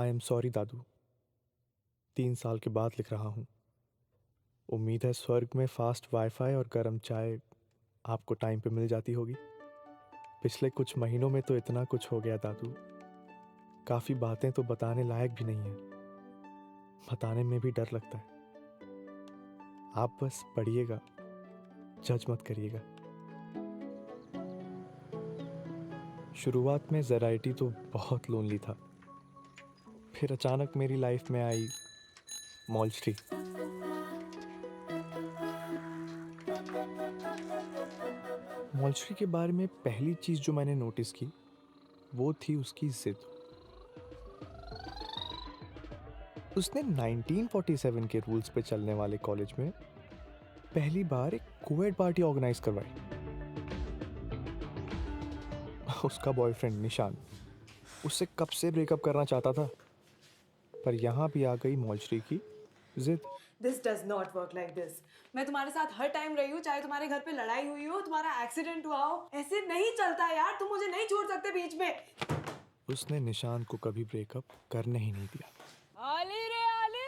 I am sorry दादू, 3 साल के बाद लिख रहा हूँ। उम्मीद है स्वर्ग में फास्ट वाईफाई और गर्म चाय आपको टाइम पे मिल जाती होगी। पिछले कुछ महीनों में तो इतना कुछ हो गया दादू, काफ़ी बातें तो बताने लायक भी नहीं है, बताने में भी डर लगता है। आप बस पढ़िएगा, जज मत करिएगा। शुरुआत में ज़राइटी तो बहुत लोनली था, फिर अचानक मेरी लाइफ में आई मॉलश्री। मॉलश्री के बारे में पहली चीज़ जो मैंने नोटिस की वो थी उसकी जिद। उसने 1947 के रूल्स पे चलने वाले कॉलेज में पहली बार एक कोएड पार्टी ऑर्गेनाइज करवाई। उसका बॉयफ्रेंड निशान उससे कब से ब्रेकअप करना चाहता था, पर यहाँ भी आ गई मॉलश्री की जिद। This does not work like this. मैं तुम्हारे साथ हर टाइम रही हूँ, चाहे तुम्हारे घर पे लड़ाई हुई हो, तुम्हारा एक्सीडेंट हुआ हो, ऐसे नहीं चलता यार। तुम मुझे नहीं छोड़ सकते बीच में। उसने निशान को कभी ब्रेकअप करने ही नहीं दिया। आली रे आली।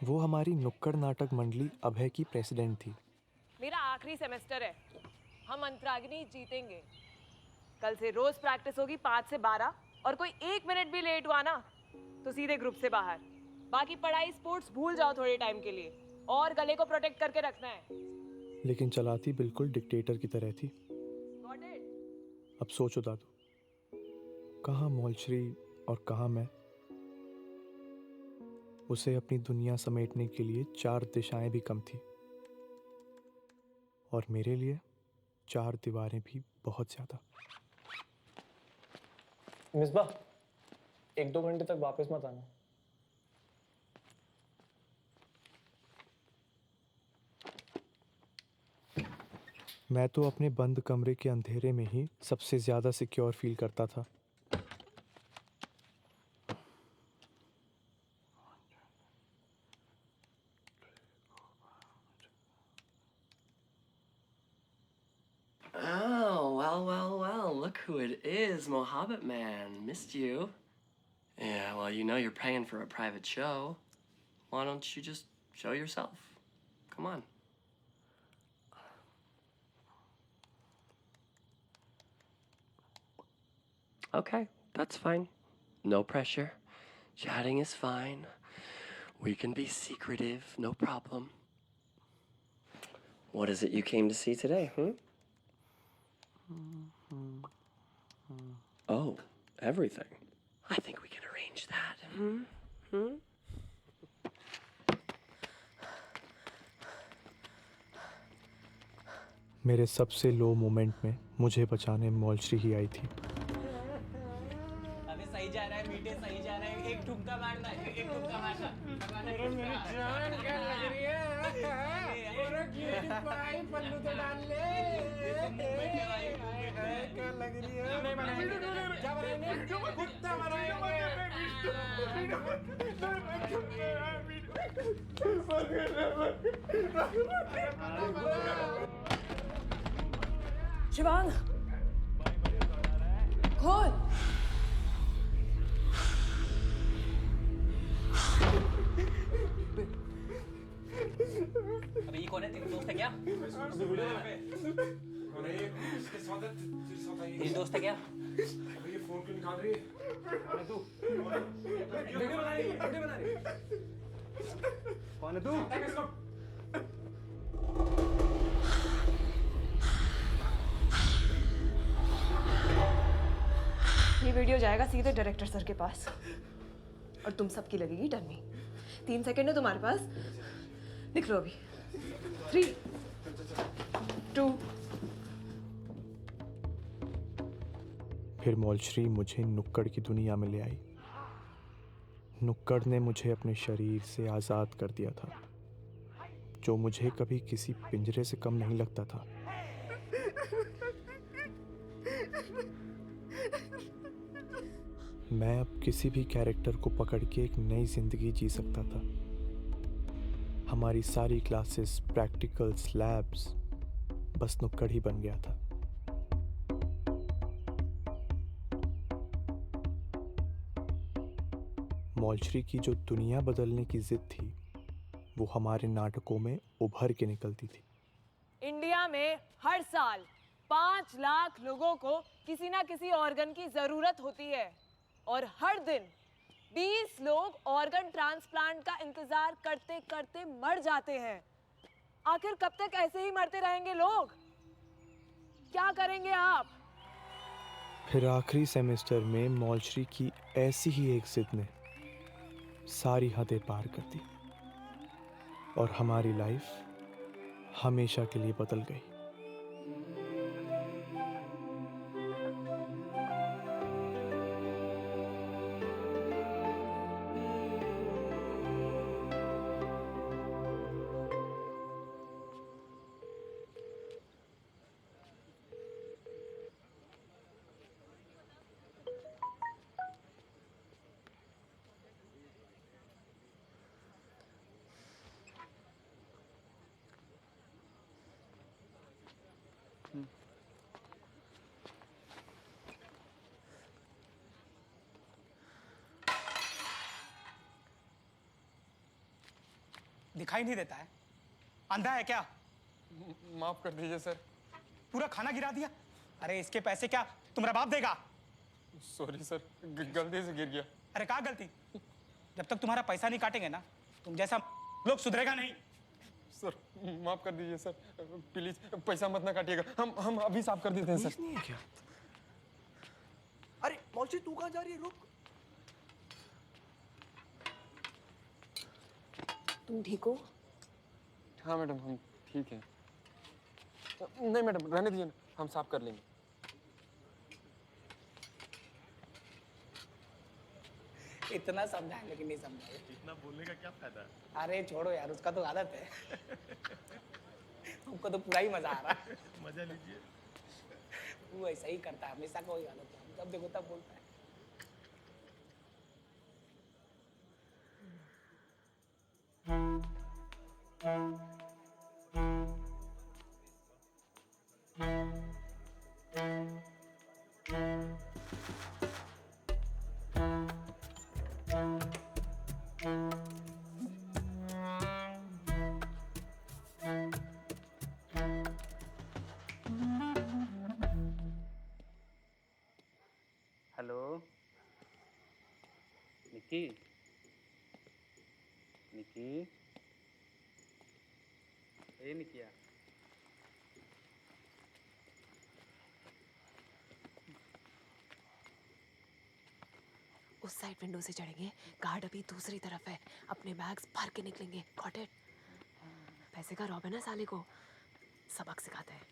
वो हमारी नुक्कड़ नाटक मंडली अभय की प्रेसिडेंट थी। मेरा आखिरी सेमेस्टर है, हम अंतरागिनी जीतेंगे। कल से रोज प्रैक्टिस होगी 5 से 12, और कोई 1 मिनट भी लेट हुआ ना तो सीधे ग्रुप से बाहर। बाकी पढ़ाई स्पोर्ट्स भूल जाओ थोड़े टाइम के लिए, और गले को प्रोटेक्ट करके रखना है। लेकिन चलाती बिल्कुल डिक्टेटर की तरह थी। Got it? अब सोचो दादू, कहाँ मॉलश्री और कहाँ मैं। उसे अपनी दुनिया समेटने के लिए 4 दिशाएं भी कम थी, और मेरे लिए 4 दीवारें भी बहुत ज्यादा। मिसबा, 1-2 घंटे तक वापस मत आना। मैं तो अपने बंद कमरे के अंधेरे में ही सबसे ज्यादा सिक्योर फील करता था। Oh, well, look who it is, Mohabbat Man. Missed you. Yeah, well, you know you're paying for a private show. Why don't you just show yourself? Come on. Okay, that's fine. No pressure. Chatting is fine. We can be secretive, no problem. What is it you came to see today, Oh, everything. I think we can arrange that. मेरे सबसे लो moment में मुझे बचाने मॉलश्री ही आई थी। अबे सही जा रहा है मीठे, सही जा रहा है। एक ठुमका मारना है, एक ठुमका मारना। अरे मेरी जान क्या लग रही है? अरे क्यूटी पाई पल्लू तो डाल ले। क्या लग रही है? क्या बनाएंगे? कुत्ता बनाएंगे। शिवांग, खोल। अबे ये कौन है? तेरे दोस्त है क्या? तेरे दोस्त है क्या? ये फोन क्यों निकाल रही है? तू वीडियो बना रही है। कौन है तू? ये वीडियो जाएगा सीधे डायरेक्टर सर के पास, और तुम सबकी लगेगी डरनी। 3 सेकंड है तुम्हारे पास, लिख लो अभी। 3, 2। फिर मॉलश्री मुझे नुक्कड़ की दुनिया में ले आई। नुक्कड़ ने मुझे अपने शरीर से आज़ाद कर दिया था, जो मुझे कभी किसी पिंजरे से कम नहीं लगता था। मैं अब किसी भी कैरेक्टर को पकड़ के एक नई जिंदगी जी सकता था। हमारी सारी क्लासेस, प्रैक्टिकल्स, लैब्स बस नुक्कड़ ही बन गया था। मौलश्री की जो दुनिया बदलने की जिद थी वो हमारे नाटकों में उभर के निकलती थी। इंडिया में हर साल 5 लाख लोगों को किसी ना किसी ऑर्गन की जरूरत होती है और हर दिन 20 लोग ऑर्गन ट्रांसप्लांट का इंतजार करते करते मर जाते हैं। आखिर कब तक ऐसे ही मरते रहेंगे लोग? क्या करेंगे आप? फिर आखिरी सेमेस्टर में मौलश्री की ऐसी ही एक जिद ने सारी हदें पार कर दी और हमारी लाइफ हमेशा के लिए बदल गई। दिखाई नहीं देता है? अंधा है क्या? माफ कर दीजिए सर। पूरा खाना गिरा दिया। अरे इसके पैसे क्या तुम्हारा बाप देगा? सॉरी सर, गलती से गिर गया। अरे क्या गलती? जब तक तुम्हारा पैसा नहीं काटेंगे ना तुम जैसा लोग सुधरेगा नहीं। सर माफ कर दीजिए सर, प्लीज पैसा मत ना काटिएगा। हम अभी साफ कर देते हैं सर। नहीं है क्या? अरे मौलश्री तू कहाँ जा रही है? रुक। तुम ठीक हो? हाँ मैडम, हम ठीक हैं। नहीं मैडम, रहने दीजिए ना, हम साफ कर लेंगे। इतना समझाए लेकिन नहीं समझाए। इतना बोलने का क्या फायदा? अरे छोड़ो यार, उसका तो आदत है। हमको तो पूरा ही मजा आ रहा है। मजा लीजिए। वो ऐसा ही करता है, हमेशा कोई आदत है, जब देखो तब बोलता है। हेलो निकी, निकी, ए निकिया, उस साइड विंडो से चढ़ेंगे। गार्ड अभी दूसरी तरफ है। अपने बैग्स भर के निकलेंगे। Got it? पैसे का रौब है ना साले को, सबक सिखाते हैं।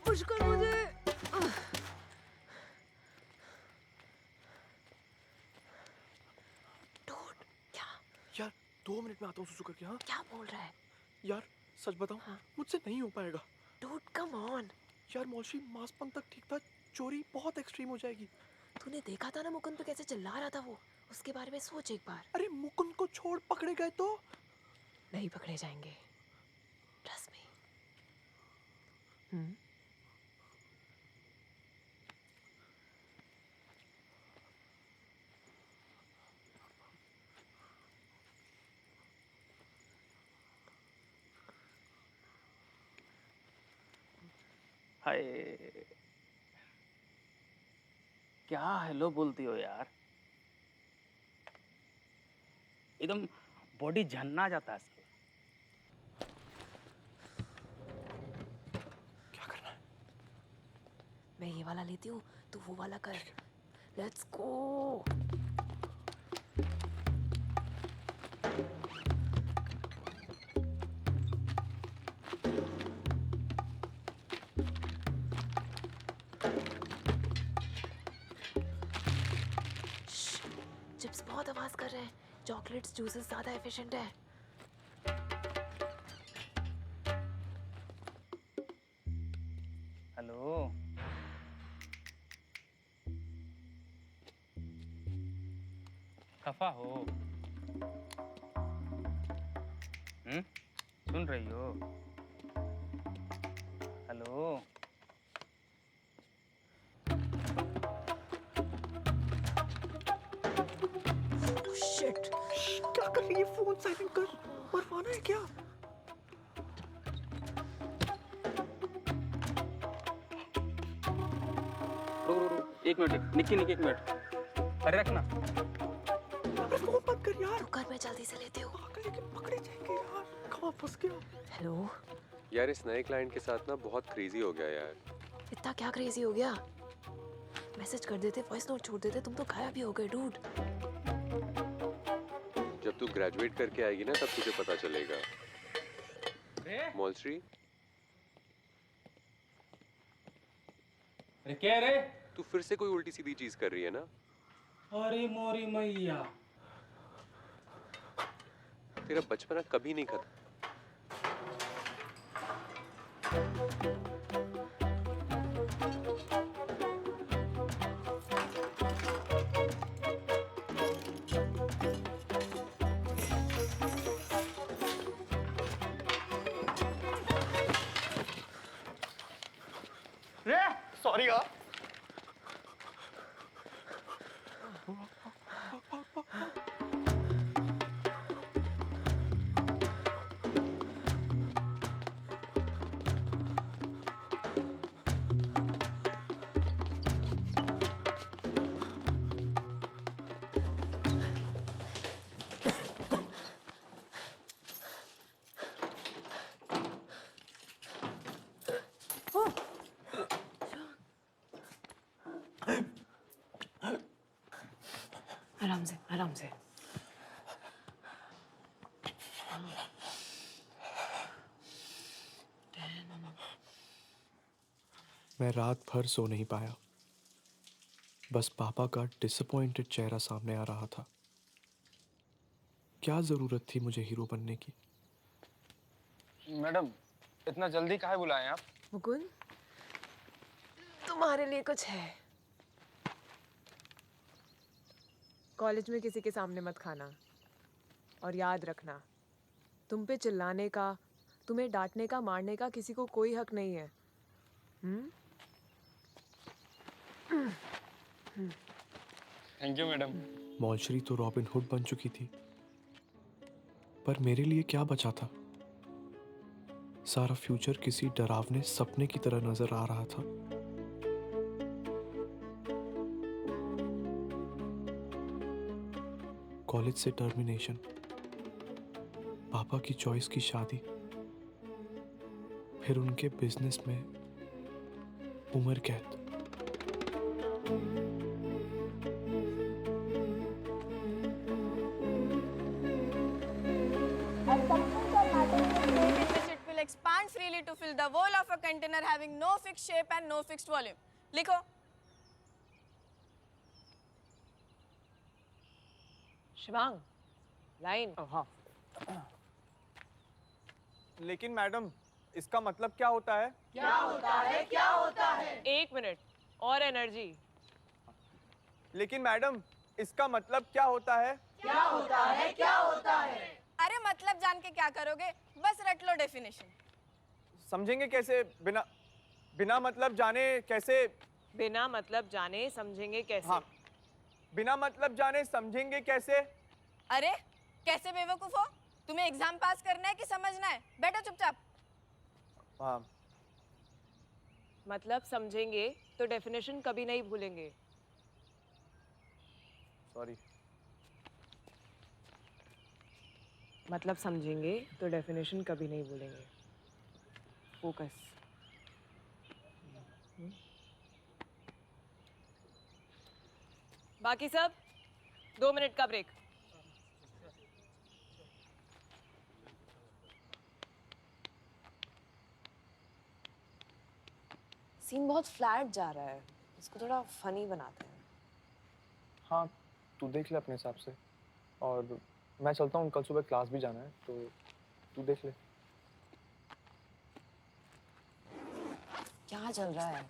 मुश्किल मुझे। डूड, क्या? यार 2 मिनट में आता हूँ सुसु करके। हाँ क्या बोल रहा है? यार सच बताऊँ, हाँ। मुझसे नहीं हो पाएगा। Dude come on. यार मौलश्री मांसपन तक ठीक था, चोरी बहुत एक्सट्रीम हो जाएगी। तूने देखा था ना मुकुंद पे कैसे चिल्ला रहा था वो? उसके बारे में सोच एक बार। अरे मुकुंद को छोड़, पकड़े गए तो? नहीं पकड़े जाएंगे, ट्रस्ट मी। हाय, क्या हेलो बोलती हो यार? एकदम बॉडी झन्ना जाता है इससे। क्या करना है? मैं ये वाला लेती हूँ, तू वो वाला कर। Let's go. चिप्स बहुत आवाज कर रहे हैं, चॉकलेट्स जूसेस ज्यादा एफिशिएंट है। हेलो। खफा हो? सुन रही हो? हेलो। शिट। क्या कर रही है? फोन साइलेंट कर। मरवाना है क्या? एक मिनट निक्की निक्की, एक मिनट। अरे रखना। अरे फोन मत कर यार। रुक, मैं जल्दी से लेती हूँ। लेकिन पकड़े जाएंगे यार। कहाँ फंस गया? हेलो। यार इस नए क्लाइंट के साथ ना बहुत क्रेजी हो गया यार। इतना क्या क्रेजी हो गया? मैसेज कर देते, वॉइस नोट छोड़ देते, तुम तो गायब ही हो गए डूड। जब तू ग्रेजुएट करके आएगी ना तब तुझे पता चलेगा। मॉलश्री, अरे क्या रे? तू फिर से कोई उल्टी सीधी चीज कर रही है ना? अरे मोरी मैया। तेरा बचपना कभी नहीं खत्म। सॉरी यार। आराम से, आराम से। मैं रात भर सो नहीं पाया। बस पापा का डिसअपॉइंटेड चेहरा सामने आ रहा था। क्या जरूरत थी मुझे हीरो बनने की? मैडम, इतना जल्दी काहे बुलाएं आप? मुकुंद, तुम्हारे लिए कुछ है। कॉलेज में किसी के सामने मत खाना, और याद रखना, तुम पे चिल्लाने का, तुम्हें डांटने का, मारने का किसी को कोई हक नहीं है। Thank you madam. मॉलश्री तो रॉबिन हुड बन चुकी थी, पर मेरे लिए क्या बचा था? सारा फ्यूचर किसी डरावने सपने की तरह नजर आ रहा था। कॉलेज से टर्मिनेशन, पापा की चॉइस की शादी, फिर उनके बिजनेस में उम्र कैद। It will expand freely to fill the wall of a container having no fixed shape and no fixed volume. लिखो। शिवांग, लाइन। हाँ। लेकिन मैडम, इसका मतलब क्या होता है? एक मिनट और एनर्जी। लेकिन मैडम, इसका मतलब क्या होता है? अरे मतलब जान के क्या करोगे? बस रट लो डेफिनेशन। समझेंगे कैसे? बिना मतलब जाने कैसे? बिना मतलब जाने समझेंगे कैसे? हाँ, बिना मतलब जाने समझेंगे कैसे? अरे कैसे बेवकूफ हो? तुम्हें एग्जाम पास करना है कि समझना है? बैठो चुपचाप। हाँ। मतलब समझेंगे तो डेफिनेशन कभी नहीं भूलेंगे। सॉरी। मतलब समझेंगे तो डेफिनेशन कभी नहीं भूलेंगे। फोकस। बाकी सब 2 मिनट का ब्रेक। सीन बहुत फ्लैट जा रहा है, इसको थोड़ा फनी बनाते हैं। हाँ, तू देख ले अपने हिसाब से। और मैं चलता हूँ, कल सुबह क्लास भी जाना है, तो तू देख ले। क्या चल रहा है?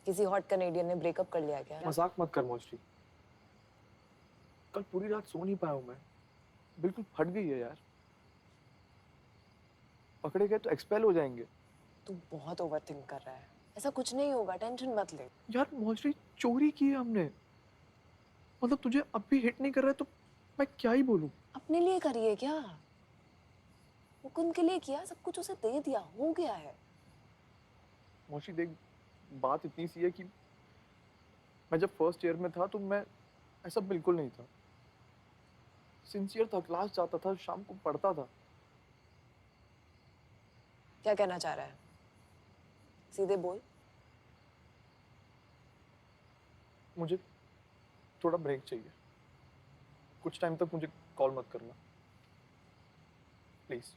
किसी हॉट कनेडियन ने ब्रेकअप कर लिया क्या? मजाक मत कर मौसी। कल पूरी रात सो नहीं पाया हूँ मैं, बिल्कुल फट गई है यार। पकड़े गए तो एक्सपेल हो जाएंगे। तू बहुत ओवरथिंक कर रहा है। ऐसा कुछ नहीं होगा, टेंशन मत ले। यार मौसी, चोरी की है हमने, मतलब तुझे अब भी हिट नहीं कर रहा है तो मैं क्या ही बोलूं। अपने लिए करिए क्या? मुकुंद के लिए किया, सब कुछ उसे दे दिया, हो गया है। मौसी देख, बात इतनी सी है कि मैं जब फर्स्ट ईयर में था तो मैं ऐसा बिल्कुल नहीं था। सिंसियर था, क्लास जाता था, शाम को पढ़ता था। क्या कहना चाह रहा है? सीधे बोल। मुझे थोड़ा ब्रेक चाहिए। कुछ टाइम तक मुझे कॉल मत करना प्लीज।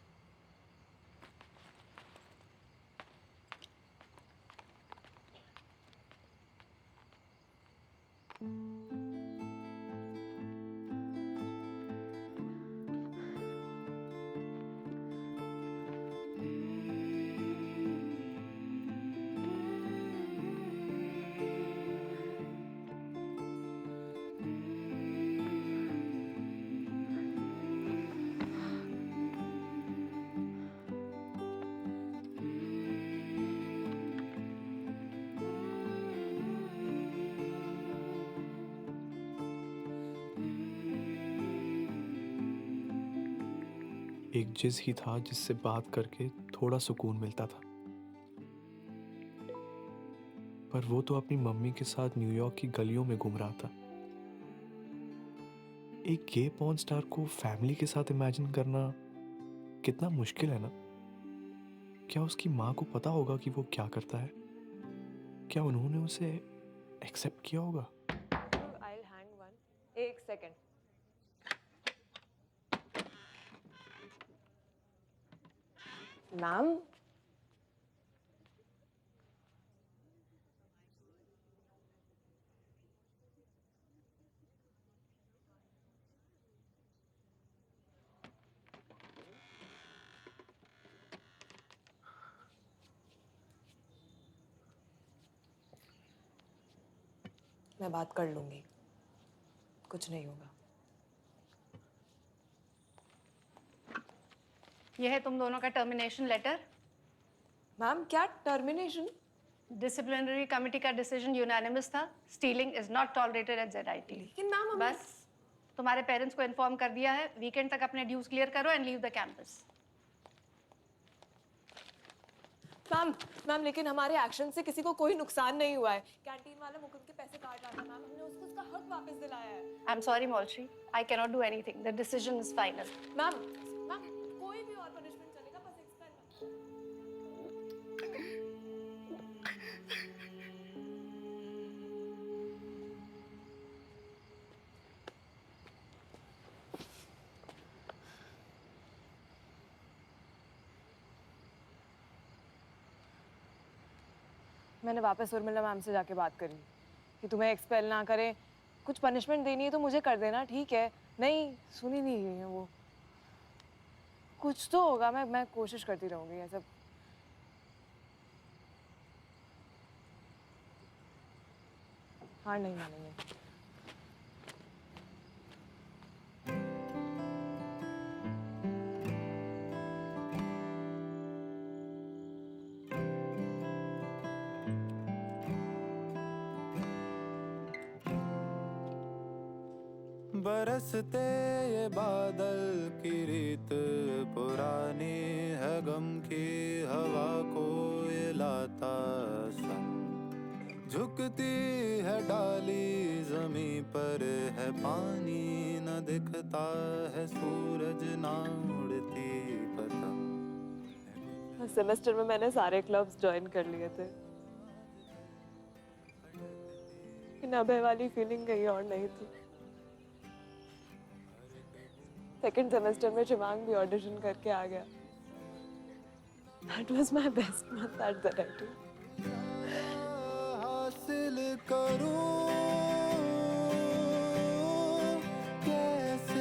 एक जिस ही था जिससे बात करके थोड़ा सुकून मिलता था, पर वो तो अपनी मम्मी के साथ न्यूयॉर्क की गलियों में घूम रहा था। एक गे पॉर्न स्टार को फैमिली के साथ इमेजिन करना कितना मुश्किल है ना। क्या उसकी माँ को पता होगा कि वो क्या करता है? क्या उन्होंने उसे एक्सेप्ट किया होगा? I'll hang one. एक सेकंड। मैम, मैं बात कर लूंगी, कुछ नहीं होगा। यह है तुम दोनों का टर्मिनेशन लेटर। मैम, क्या टर्मिनेशन? डिसिप्लिनरी कमेटी का डिसीजन यूनानिमस था। Stealing is not tolerated at ZIT। लेकिन मैम, बस तुम्हारे पेरेंट्स को इन्फॉर्म कर दिया है। वीकेंड तक अपने ड्यूज क्लियर करो and leave the campus. Ma'am, लेकिन हमारे एक्शन से किसी को कोई नुकसान नहीं हुआ है। कैंटीन वाला मुकुंद के पैसे काट रहा था मैम, हमने उसको उसका हक वापस दिलाया है। I am sorry Molshi, I can not do anything. The decision is final. Ma'am, कोई भी और पनिशमेंट चलेगा, बस एक्सपेल। मैंने वापस उर्मिला मैम से जाके बात करी कि तुम्हें एक्सपेल ना करे, कुछ पनिशमेंट देनी है तो मुझे कर देना, ठीक है? नहीं, सुनी नहीं है वो। कुछ तो होगा, मैं कोशिश करती रहूंगी। ऐसा हार नहीं मानेंगे। बरसते ये बादल की रीत पुरानी है, गम की हवा को ये लाता संग। झुकती है डाली जमी पर है पानी, न दिखता है सूरज, ना उड़ती पतंग। सेमेस्टर में मैंने सारे क्लब्स ज्वाइन कर लिए थे, लेकिन अभय वाली फीलिंग कहीं और नहीं थी। सेकंड सेमेस्टर में शिवांग भी ऑडिशन करके आ गया। That was my best month at the writing. हासिल करूं कैसे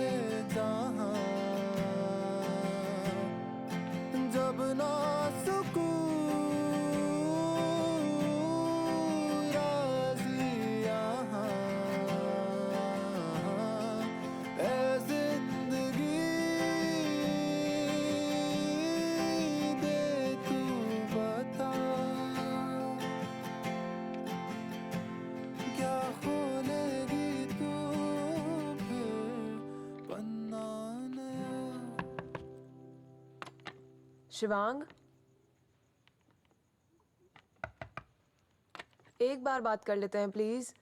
शिवांग, एक बार बात कर लेते हैं प्लीज।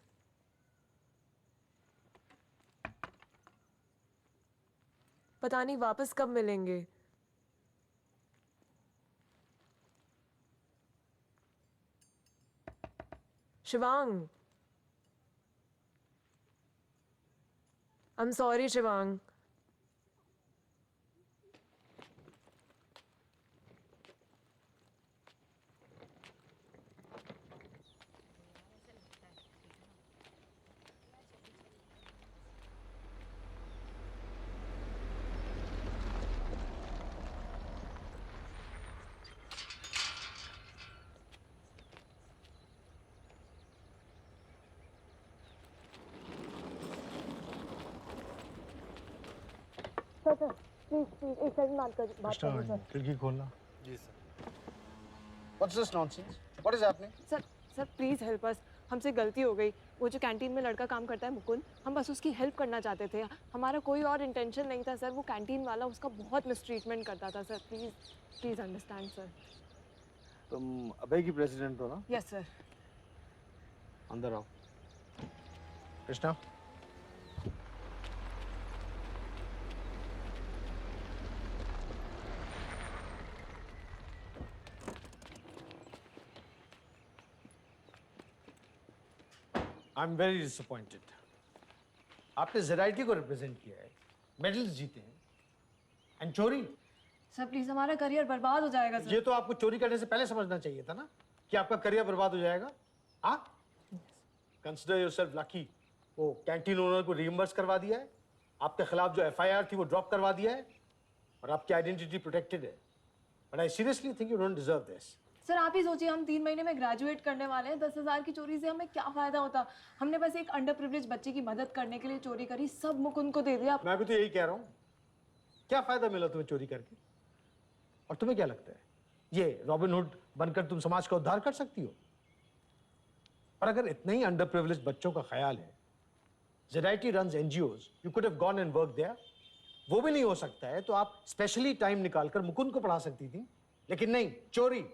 पता नहीं वापस कब मिलेंगे। Shivang, I am sorry Shivang. Sir please please एक सेकंड बात करो सर। खिड़की खोलना। जी sir. What's this nonsense? What is happening? Sir please help us. हमसे गलती हो गई। वो जो कैंटीन में लड़का काम करता है मुकुंद, हम बस उसकी हेल्प करना चाहते थे। हमारा कोई और इंटेंशन नहीं था सर। वो कैंटीन वाला उसका बहुत मिसट्रीटमेंट करता था sir. Please please understand sir. तुम अभय की प्रेसिडेंट हो ना? Yes sir. अंदर आओ। कृष्णा। I'm very disappointed. आपने ZIT को रिप्रेजेंट किया है, मेडल्स जीते हैं, एंड चोरी। सर प्लीज हमारा करियर बर्बाद हो जाएगा सर। ये तो आपको चोरी करने से पहले समझना चाहिए था ना कि आपका करियर बर्बाद हो जाएगा। हाँ? Consider yourself lucky. वो कैंटीन ओनर को रिइंबर्स करवा दिया है, आपके खिलाफ जो FIR थी वो ड्रॉप करवा दिया है, और आपकी आइडेंटिटी प्रोटेक्टेड है। But I seriously think you don't deserve this. Sir आप ही सोचिए, हम 3 महीने में ग्रेजुएट करने वाले हैं। 10,000 की चोरी से हमें क्या फायदा होता। हमने बस एक अंडर प्रिविलेज बच्चे की मदद करने के लिए चोरी करी, सब मुकुंद को दे दिया। मैं भी तो यही कह रहा हूँ, क्या फायदा मिला तुम्हें चोरी करके? और तुम्हें क्या लगता है ये रॉबिनहुड बनकर तुम समाज का उद्धार कर सकती हो? और अगर इतने ही अंडर प्रिविलेज बच्चों का ख्याल है, ZIT runs NGOs, you could have gone and worked there. वो भी नहीं हो सकता है तो आप स्पेशली टाइम निकालकर मुकुंद को पढ़ा सकती थी, लेकिन नहीं, चोरी।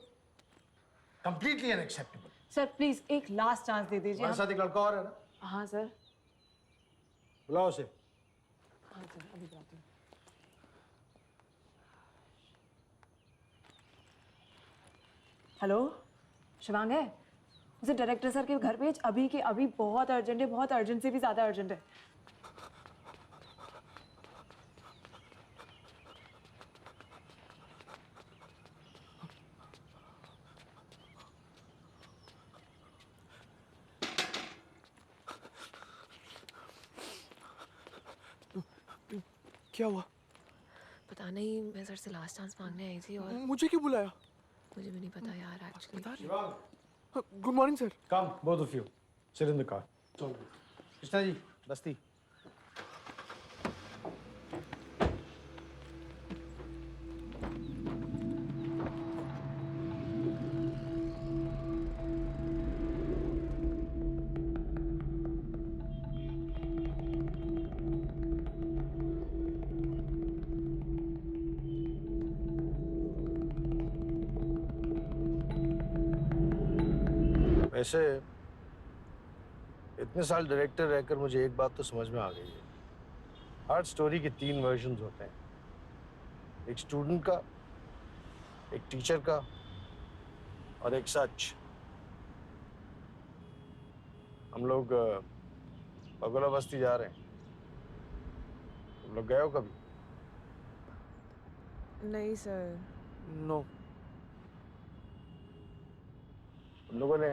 Completely unacceptable. सर प्लीज एक लास्ट चांस दे दीजिए। हमारे साथ एक लड़का और है ना? हाँ सर। बुलाओ उसे। हाँ सर अभी बुलाती हूँ। हेलो शिवांग है? उसे डायरेक्टर सर के घर भेज अभी के अभी। बहुत अर्जेंट है, बहुत अर्जेंट से भी ज्यादा अर्जेंट है। क्या हुआ? पता नहीं, मैं सर से लास्ट चांस मांगने आई थी और मुझे क्यों बुलाया? मुझे भी नहीं पता यार actually. Good morning sir. Come, both of you. Sit in the car. Krishna ji, बस्ती। वैसे इतने साल डायरेक्टर रहकर मुझे एक बात तो समझ में आ गई है। हर स्टोरी के 3 वर्जन्स होते हैं, एक स्टूडेंट का, एक टीचर का और एक सच। हम लोग बगोला बस्ती जा रहे हैं। तुम लोग गए हो कभी? नहीं सर। नो। तुम लोगों ने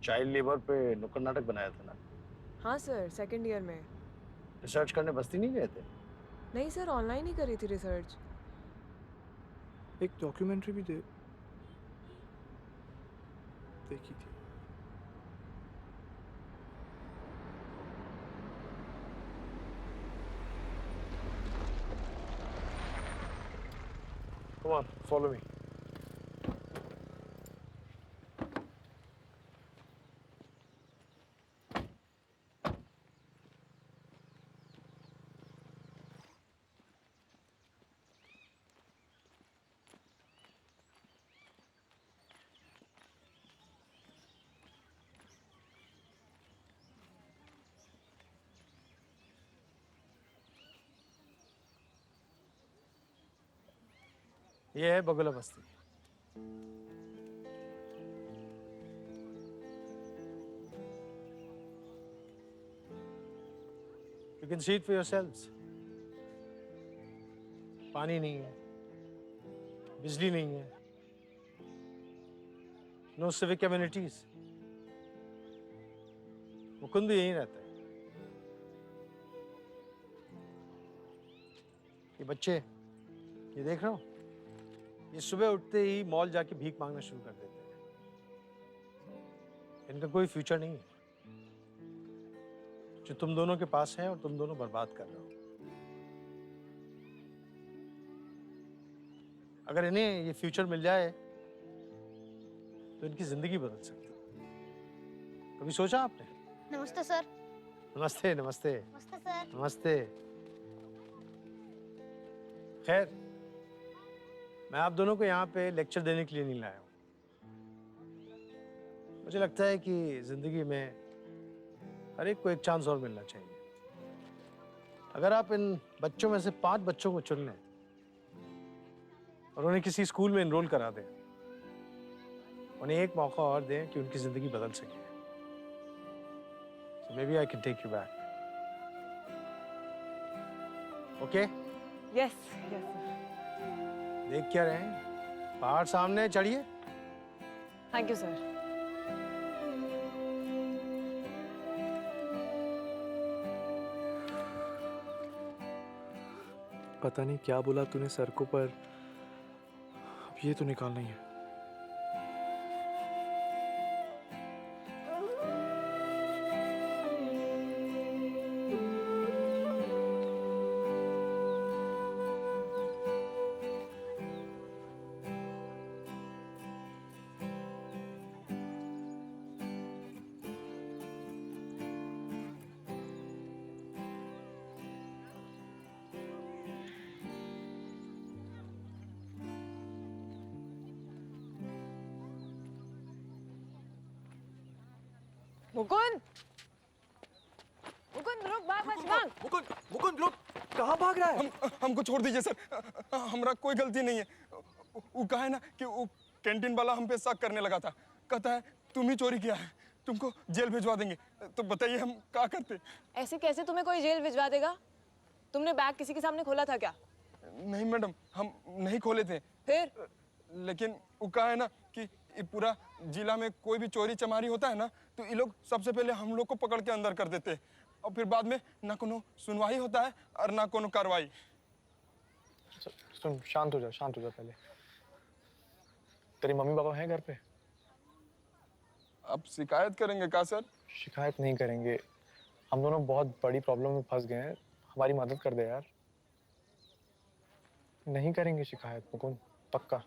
चाइल्ड लेबर पे नुक्कड़ नाटक बनाया था ना? हाँ सर, सेकंड ईयर में। रिसर्च करने बस्ती नहीं गए थे? नहीं सर, ऑनलाइन ही करी थी रिसर्च। एक डॉक्यूमेंट्री भी देखी थी। Come on, follow me. ये है बगुला बस्ती। You can see it for yourselves. पानी नहीं है, बिजली नहीं है, no civic amenities. मुकुंद भी यहीं रहता है। ये बच्चे, ये देख रहे हो? ये सुबह उठते ही मॉल जाके भीख मांगना शुरू कर देते हैं। इनका कोई फ्यूचर नहीं है जो तुम दोनों के पास है, और तुम दोनों बर्बाद कर रहे हो। अगर इन्हें ये फ्यूचर मिल जाए तो इनकी जिंदगी बदल सकती है। कभी सोचा आपने? नमस्ते सर। नमस्ते नमस्ते नमस्ते सर। नमस्ते। खैर, मैं आप दोनों को यहाँ पे लेक्चर देने के लिए नहीं लाया हूँ। मुझे लगता है कि जिंदगी में हर एक को एक चांस और मिलना चाहिए। अगर आप इन बच्चों में से 5 बच्चों को चुन लें और उन्हें किसी स्कूल में एनरोल करा दें, उन्हें एक मौका और दें कि उनकी जिंदगी बदल सके। So maybe I can take you back. Okay? Yes, yes sir. देख क्या रहे हैं? पहाड़ सामने, चढ़िए। Thank you sir. पता नहीं क्या बोला तूने सर को, पर अब ये तो निकालना ही है। मुकुंद, मुकुंद रुक, भाग मत भाग। मुकुंद रुक, कहाँ भाग रहा है? हमको छोड़ दीजिए सर, हमारा कोई गलती नहीं है। वो कहा है ना कि वो कैंटीन वाला हम पे शक करने लगा था, कहता है तुम ही चोरी किया है, तुमको जेल भिजवा देंगे। तो बताइए हम क्या करते? ऐसे कैसे तुम्हें कोई जेल भिजवा देगा? तुमने बैग किसी के सामने खोला था क्या? नहीं मैडम, हम नहीं खोले थे। फिर? लेकिन वो कहा है ना कि ये पूरा जिला में कोई भी चोरी चमारी होता है ना, तो ये लोग सबसे पहले हम लोग को पकड़ के अंदर कर देते हैं, और फिर बाद में ना कोनो सुनवाई होता है और ना कोनो कार्रवाई। सुन, शांत हो जा पहले। तेरी मम्मी पापा हैं घर पे? आप शिकायत करेंगे क्या सर? शिकायत नहीं करेंगे, हम दोनों बहुत बड़ी प्रॉब्लम में फंस गए हैं, हमारी मदद कर दे यार। नहीं करेंगे शिकायत मुकुंद, पक्का।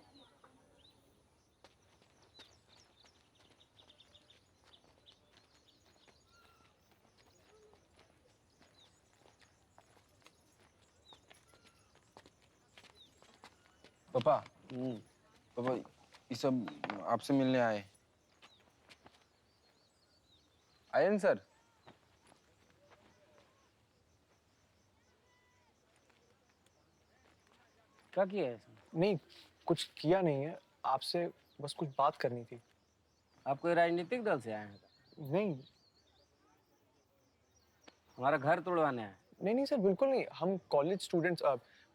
पापा, पापा ये सब आपसे मिलने आए। Ion sir. क्या किया है इसने? नहीं, कुछ किया नहीं है, आपसे बस कुछ बात करनी थी। आप कोई राजनीतिक दल से आए हैं? नहीं हमारा घर तोड़वाने आए? नहीं सर, बिल्कुल नहीं। हम कॉलेज स्टूडेंट्स,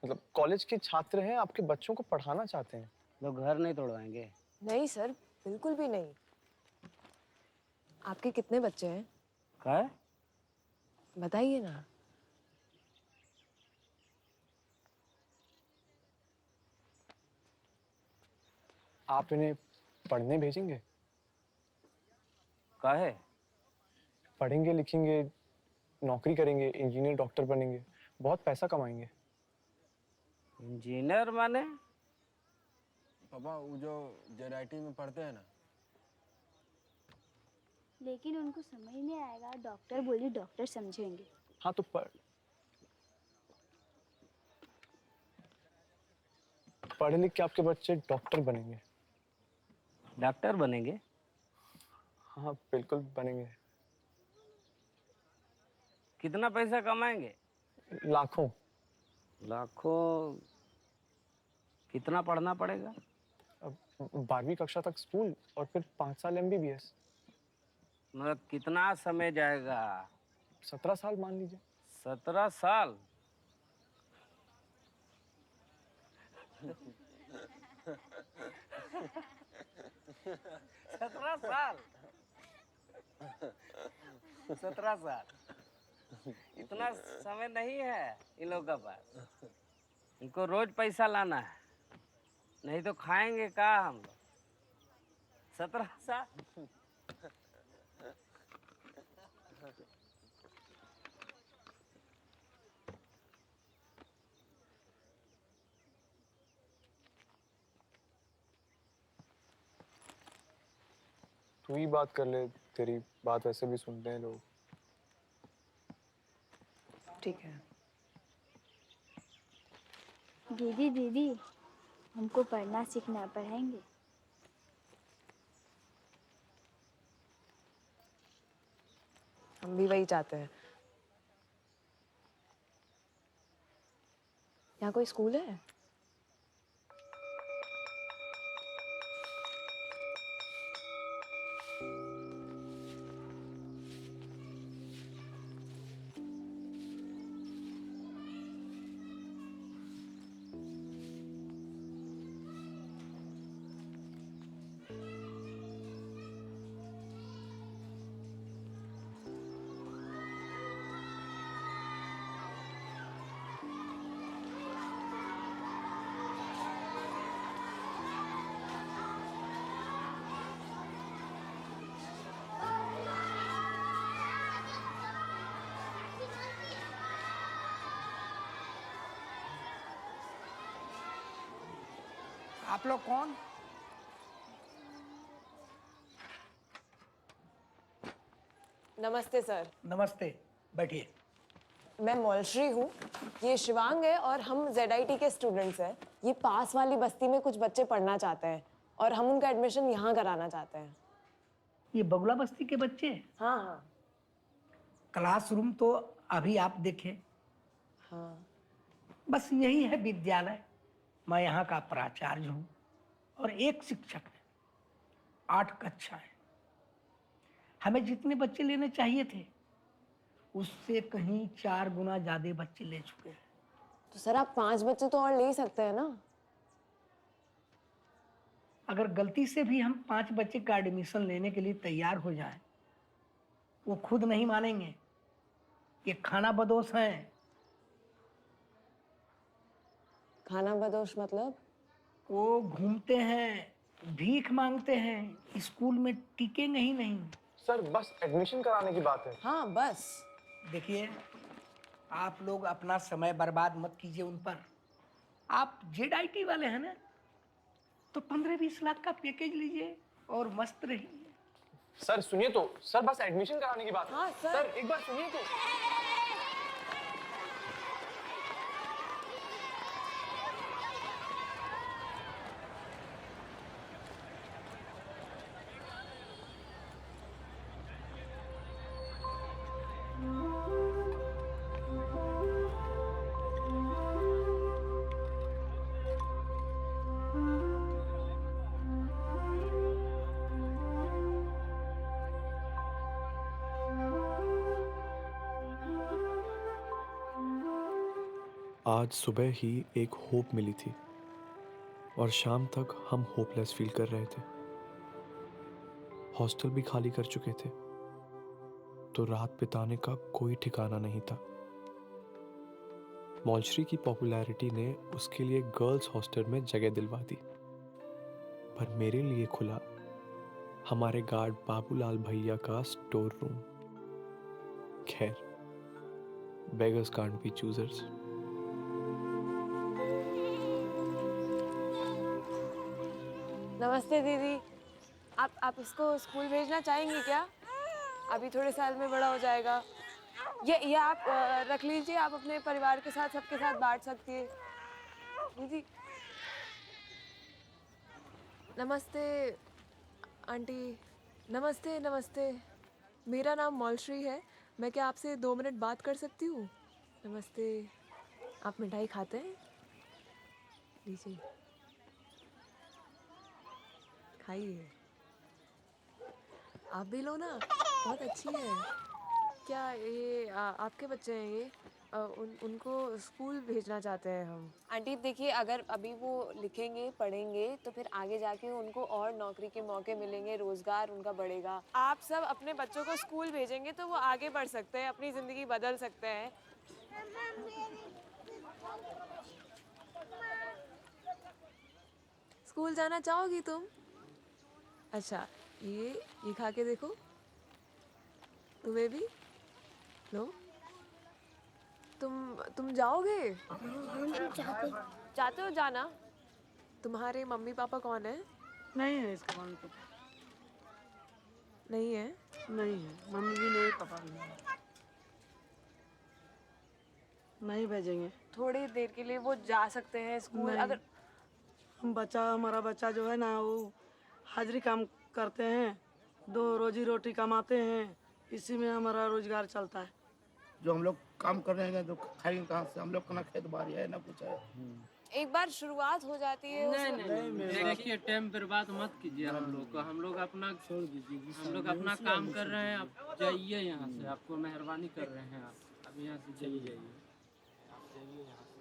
मतलब कॉलेज के छात्र हैं, आपके बच्चों को पढ़ाना चाहते हैं। लोग घर नहीं तोड़वाएंगे? नहीं सर, बिल्कुल भी नहीं। आपके कितने बच्चे हैं? क्या है? बताइए ना। आप इन्हें पढ़ने भेजेंगे? क्या है? पढ़ेंगे, लिखेंगे, नौकरी करेंगे, इंजीनियर डॉक्टर बनेंगे, बहुत पैसा कमाएंगे। इंजीनियर माने? पापा वो जो जेआरआईटी में पढ़ते हैं ना। लेकिन उनको समझ नहीं आएगा, डॉक्टर बोली डॉक्टर समझेंगे। हाँ तो पढ़ लिख के आपके बच्चे डॉक्टर बनेंगे। डॉक्टर बनेंगे? हाँ बिल्कुल बनेंगे। कितना पैसा कमाएंगे? लाखों। लाखों कितना पढ़ना पड़ेगा? अब 12वीं कक्षा तक स्कूल और फिर 5 साल MBBS। मतलब कितना समय जाएगा? 17 साल मान लीजिए। 17 साल? सत्रह साल? 17 साल इतना समय नहीं है इन लोगों के पास। इनको रोज पैसा लाना है, नहीं तो खाएंगे क्या हम लोग? 17 साल? तू ही बात कर ले, तेरी बात वैसे भी सुनते हैं लोग। ठीक है। दीदी दीदी, हमको पढ़ना सीखना पढ़ाएंगे? हम भी वही चाहते हैं। यहाँ कोई स्कूल है? आप लोग कौन? नमस्ते सर। नमस्ते, बैठिए। मैं मौलश्री हूँ, ये शिवांग है और हम ZIT के स्टूडेंट्स हैं। ये पास वाली बस्ती में कुछ बच्चे पढ़ना चाहते हैं और हम उनका एडमिशन यहाँ कराना चाहते हैं। ये बगुला बस्ती के बच्चे? हाँ हाँ। क्लासरूम तो अभी आप देखें। हाँ। बस यही है विद्यालय। मैं यहाँ का प्राचार्य हूँ और एक शिक्षक है। 8 कक्षाएं। हमें जितने बच्चे लेने चाहिए थे उससे कहीं 4 गुना ज्यादा बच्चे ले चुके हैं। तो सर आप 5 बच्चे तो और ले ही सकते हैं ना? अगर गलती से भी हम 5 बच्चे का एडमिशन लेने के लिए तैयार हो जाएं, वो खुद नहीं मानेंगे। ये खाना बदोश हैं। खाना बदोश मतलब? वो घूमते हैं, भीख मांगते हैं, स्कूल में टिकेंगे ही नहीं। सर बस एडमिशन कराने की बात है। हाँ बस। देखिए, आप लोग अपना समय बर्बाद मत कीजिए उन पर। आप ZIT वाले हैं ना, तो 15-20 लाख का पैकेज लीजिए और मस्त रहिए। सर सुनिए तो, सर बस एडमिशन कराने की बात है। हाँ सर। सर एक बार सुनिए तो। आज सुबह ही एक होप मिली थी और शाम तक हम होपलेस फील कर रहे थे। हॉस्टल भी खाली कर चुके थे, तो रात बिताने का कोई ठिकाना नहीं था। मौलश्री की पॉपुलैरिटी ने उसके लिए गर्ल्स हॉस्टल में जगह दिलवा दी, पर मेरे लिए खुला हमारे गार्ड बाबूलाल भैया का स्टोर रूम। खैर, beggars can't be choosers। नमस्ते दीदी। आप इसको स्कूल भेजना चाहेंगी क्या? अभी थोड़े साल में बड़ा हो जाएगा। ये आप रख लीजिए, आप अपने परिवार के साथ सबके साथ बांट सकती है। दीदी नमस्ते आंटी। नमस्ते नमस्ते। मेरा नाम मौलश्री है। मैं क्या आपसे 2 मिनट बात कर सकती हूँ? नमस्ते। आप मिठाई खाते हैं? लीजिए। खाइए। आप भी लो ना, बहुत अच्छी है। क्या ये आपके बच्चे हैं ये? उनको स्कूल भेजना चाहते हैं हम। आंटी देखिए, अगर अभी वो लिखेंगे पढ़ेंगे तो फिर आगे जाके उनको और नौकरी के मौके मिलेंगे, रोजगार उनका बढ़ेगा। आप सब अपने बच्चों को स्कूल भेजेंगे तो वो आगे बढ़ सकते हैं, अपनी जिंदगी बदल सकते हैं। स्कूल जाना चाहोगी तुम? अच्छा, ये खा के देखो। तुम्हें भी लो। तुम जाओगे? चाहते हो जाना? तुम्हारे मम्मी पापा कौन है? नहीं है इसका मम्मी पापा। नहीं है? नहीं है, मम्मी भी नहीं, पापा भी नहीं। नहीं भेजेंगे। थोड़ी देर के लिए वो जा सकते हैं स्कूल। नहीं। अगर हमारा बच्चा जो है ना, वो हाजिरी काम करते हैं, 2 रोजी रोटी कमाते हैं, इसी में हमारा रोजगार चलता है। जो हम लोग काम कर रहे हैं तो खाएंगे कहाँ से? हम लोग का ना खेत बाड़ी है ना कुछ है। एक बार शुरुआत हो जाती है नहीं, देखिए टाइम बर्बाद मत कीजिए हम लोग को। हम लोग अपना छोड़ दीजिए, हम लोग अपना काम कर रहे हैं। आप जाइए यहाँ से, आपको मेहरबानी कर रहे हैं। आप अब यहाँ से चली जाइए। आप जाइए यहाँ से।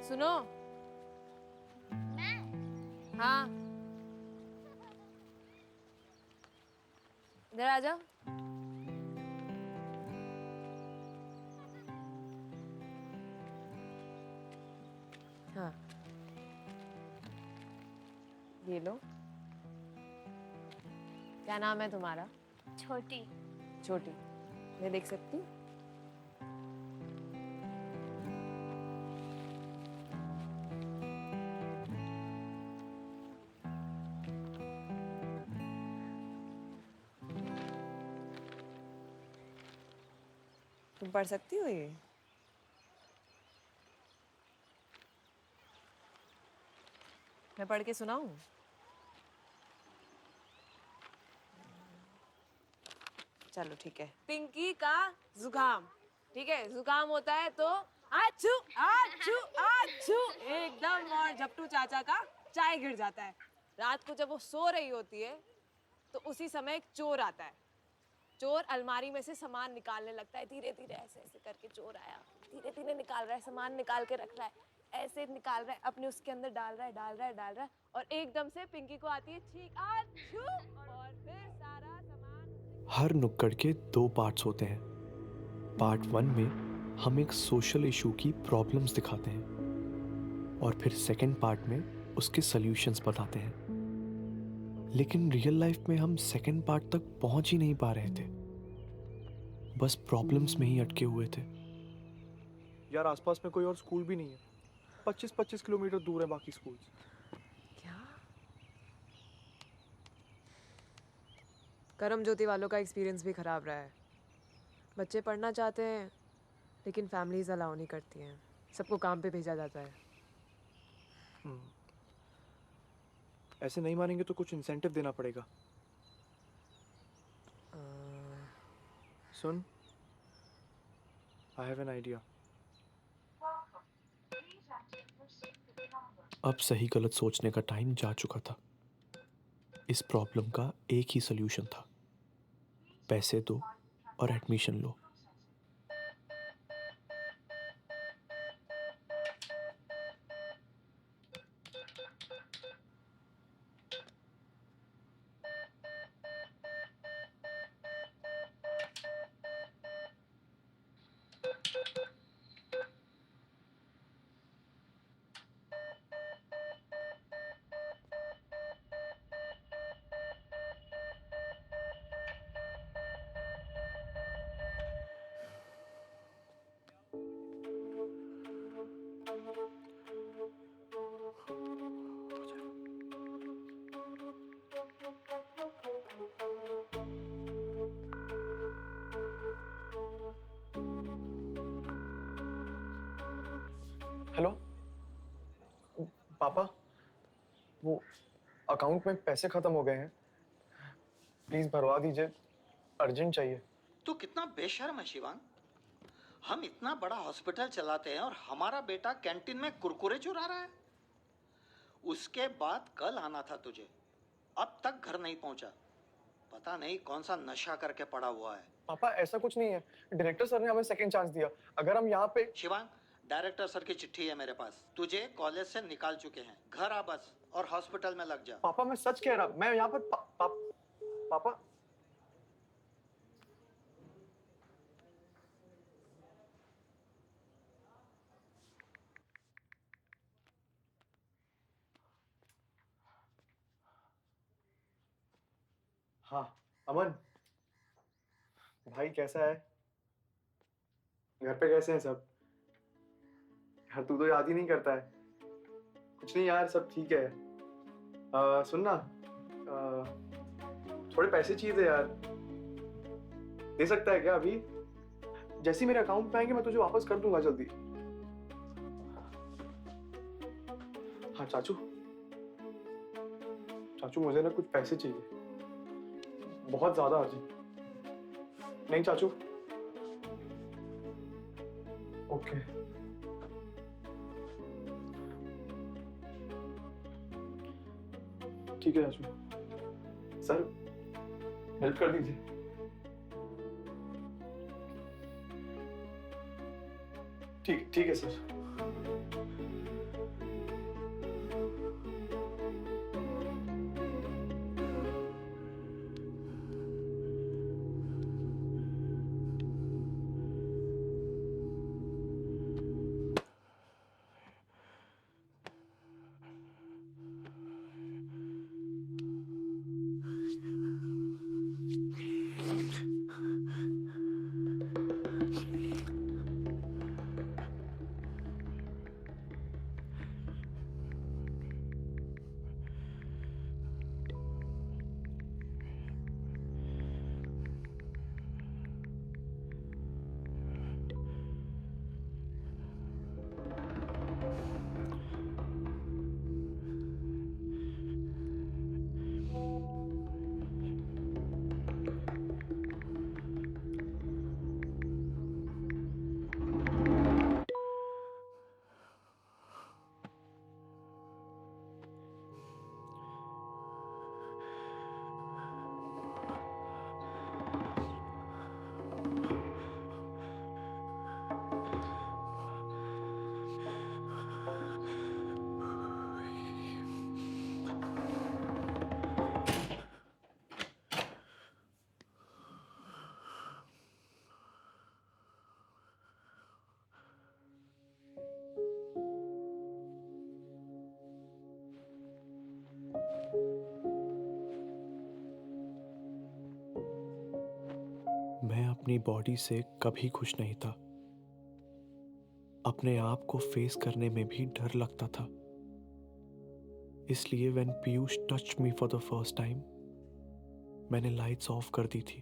सुनो। हाँ, इधर आ जाओ। हाँ, ये लो। क्या नाम है तुम्हारा? छोटी। छोटी। मैं देख सकती हूँ? तुम पढ़ सकती हो ये? मैं पढ़ के सुनाऊं? चलो ठीक है। पिंकी का जुकाम, ठीक है? जुकाम होता है तो आछू आछू आछू एकदम, और झपटू चाचा का चाय गिर जाता है। रात को जब वो सो रही होती है तो उसी समय एक चोर आता है। चोर अलमारी में से सामान निकालने लगता है, धीरे धीरे ऐसे ऐसे करके। चोर आया, धीरे धीरे निकाल रहा है, सामान निकाल के रख रहा है, ऐसे निकाल रहा है, अपने उसके अंदर डाल रहा है, डाल रहा है, डाल रहा है, और एकदम से पिंकी को आती है छींक, आछू, और फिर सारा सामान। हर नुक्कड़ के 2 पार्ट्स होते हैं। पार्ट 1 में हम एक सोशल इशू की प्रॉब्लम्स दिखाते हैं और फिर सेकंड पार्ट में उसके सॉल्यूशंस बताते हैं। लेकिन रियल लाइफ में हम सेकंड पार्ट तक पहुंच ही नहीं पा रहे थे, बस प्रॉब्लम्स में ही अटके हुए थे। यार आसपास में कोई और स्कूल भी नहीं है। 25-25 किलोमीटर दूर है बाकी स्कूल। क्या? करम ज्योति वालों का एक्सपीरियंस भी खराब रहा है। बच्चे पढ़ना चाहते हैं लेकिन फैमिलीज अलाउ नहीं करती हैं, सबको काम पे भेजा जाता है। ऐसे नहीं मानेंगे तो कुछ इंसेंटिव देना पड़ेगा। सुन, आई हैव एन आइडिया। अब सही गलत सोचने का टाइम जा चुका था। इस प्रॉब्लम का एक ही सॉल्यूशन था, पैसे दो और एडमिशन लो। पापा, वो अकाउंट में पैसे खत्म हो गए हैं, प्लीज भरवा दीजिए, अर्जेंट चाहिए। तू कितना बेशर्म है शिवांग। हम इतना बड़ा हॉस्पिटल चलाते हैं और हमारा बेटा कैंटीन में कुरकुरे चुरा रहा है। उसके बाद कल आना था तुझे, अब तक घर नहीं पहुंचा। पता नहीं कौन सा नशा करके पड़ा हुआ है। पापा ऐसा कुछ नहीं है, डायरेक्टर सर ने हमें सेकंड चांस दिया। अगर हम यहाँ पे। शिवांग, डायरेक्टर सर की चिट्ठी है मेरे पास, तुझे कॉलेज से निकाल चुके हैं। घर आ बस और हॉस्पिटल में लग जा। पापा मैं सच कह रहा, मैं यहाँ पर पापा। हाँ अमन भाई, कैसा है? घर पे कैसे हैं सब? यार तू तो याद ही नहीं करता है। कुछ नहीं यार, सब ठीक है। सुन ना, थोड़े पैसे चाहिए थे यार, दे सकता है क्या अभी? जैसे ही मेरे अकाउंट पे आएंगे मैं तुझे वापस कर दूंगा जल्दी। हाँ चाचू, मुझे ना कुछ पैसे चाहिए, बहुत ज्यादा अर्जेंट। नहीं चाचू। ओके। ठीक है चाचू। सर हेल्प कर दीजिए। ठीक है सर। मैं अपनी बॉडी से कभी खुश नहीं था। अपने आप को फेस करने में भी डर लगता था। इसलिए when Piyush touch me for the first time, मैंने लाइट्स ऑफ कर दी थी।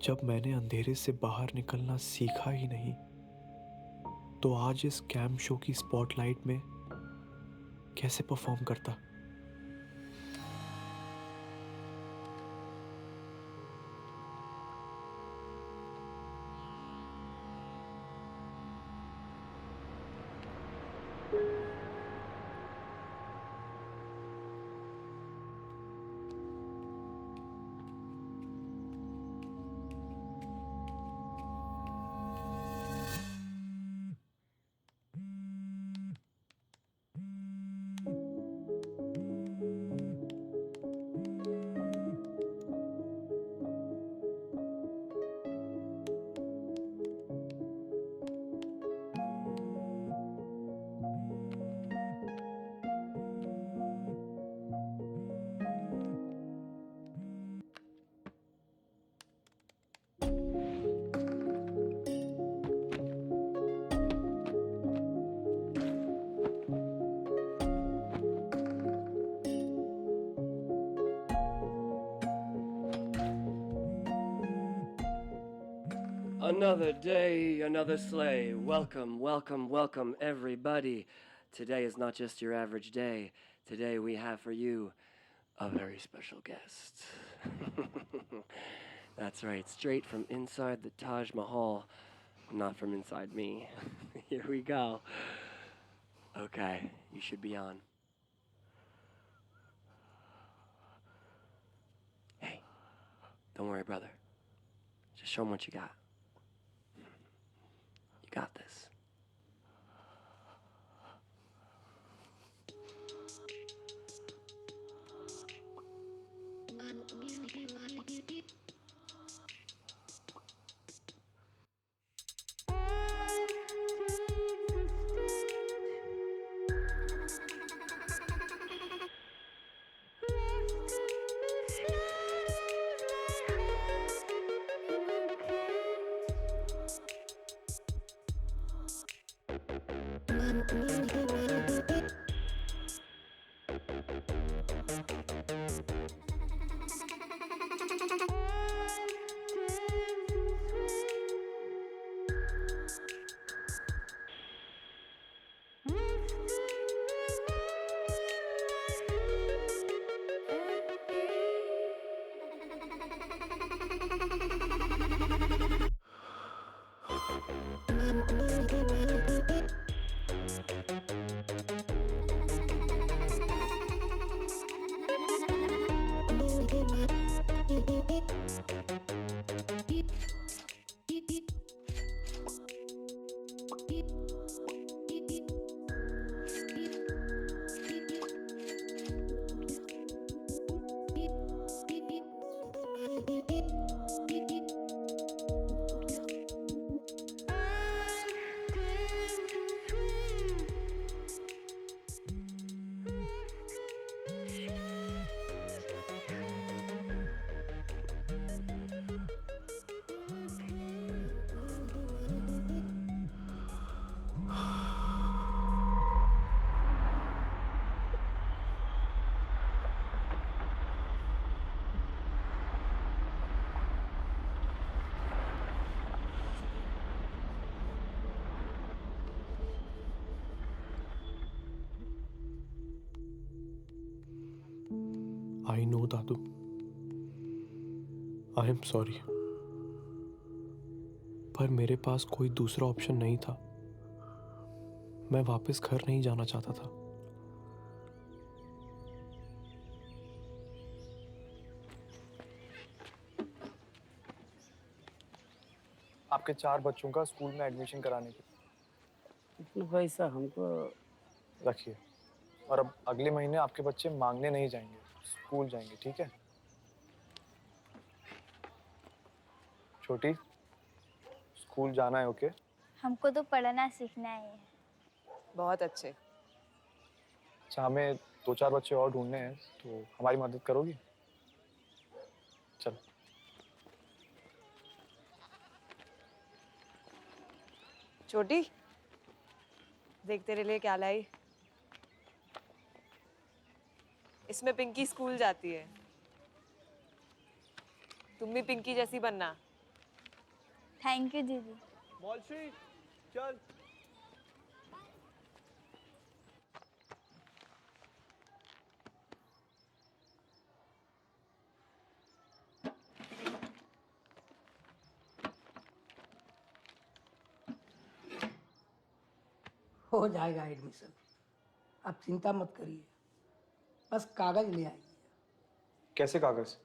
जब मैंने अंधेरे से बाहर निकलना सीखा ही नहीं, तो आज इस कैम शो की स्पॉटलाइट में कैसे परफॉर्म करता? Another day, another sleigh. Welcome, welcome, welcome, everybody today is not just your average day. Today we have for you a very special guest. That's right, straight from inside the Taj Mahal, not from inside me. Here we go. Okay, you should be on. Hey, don't worry, brother. Just show 'em what you got. You got this. I know, Dadu. I am sorry. पर मेरे पास कोई दूसरा option नहीं था. मैं वापस घर नहीं जाना चाहता था. आपके 4 बच्चों का स्कूल में एडमिशन कराने की. इतना पैसा हमको रखिए. और अब अगले महीने आपके बच्चे मांगने नहीं जाएंगे, स्कूल जाएंगे, ठीक है? छोटी, स्कूल जाना है, ओके? हमको तो पढ़ना सीखना है. बहुत अच्छे. अच्छा, हमें 2-4 बच्चे और ढूंढने हैं, तो हमारी मदद करोगी? चलो. छोटी, देख तेरे लिए क्या लाई. इसमें पिंकी स्कूल जाती है. तुम भी पिंकी जैसी बनना. थैंक यू दीदी. मौलवी, चल. हो जाएगा एडमिशन. आप चिंता मत करिए, बस कागज ले आइए. कैसे कागज?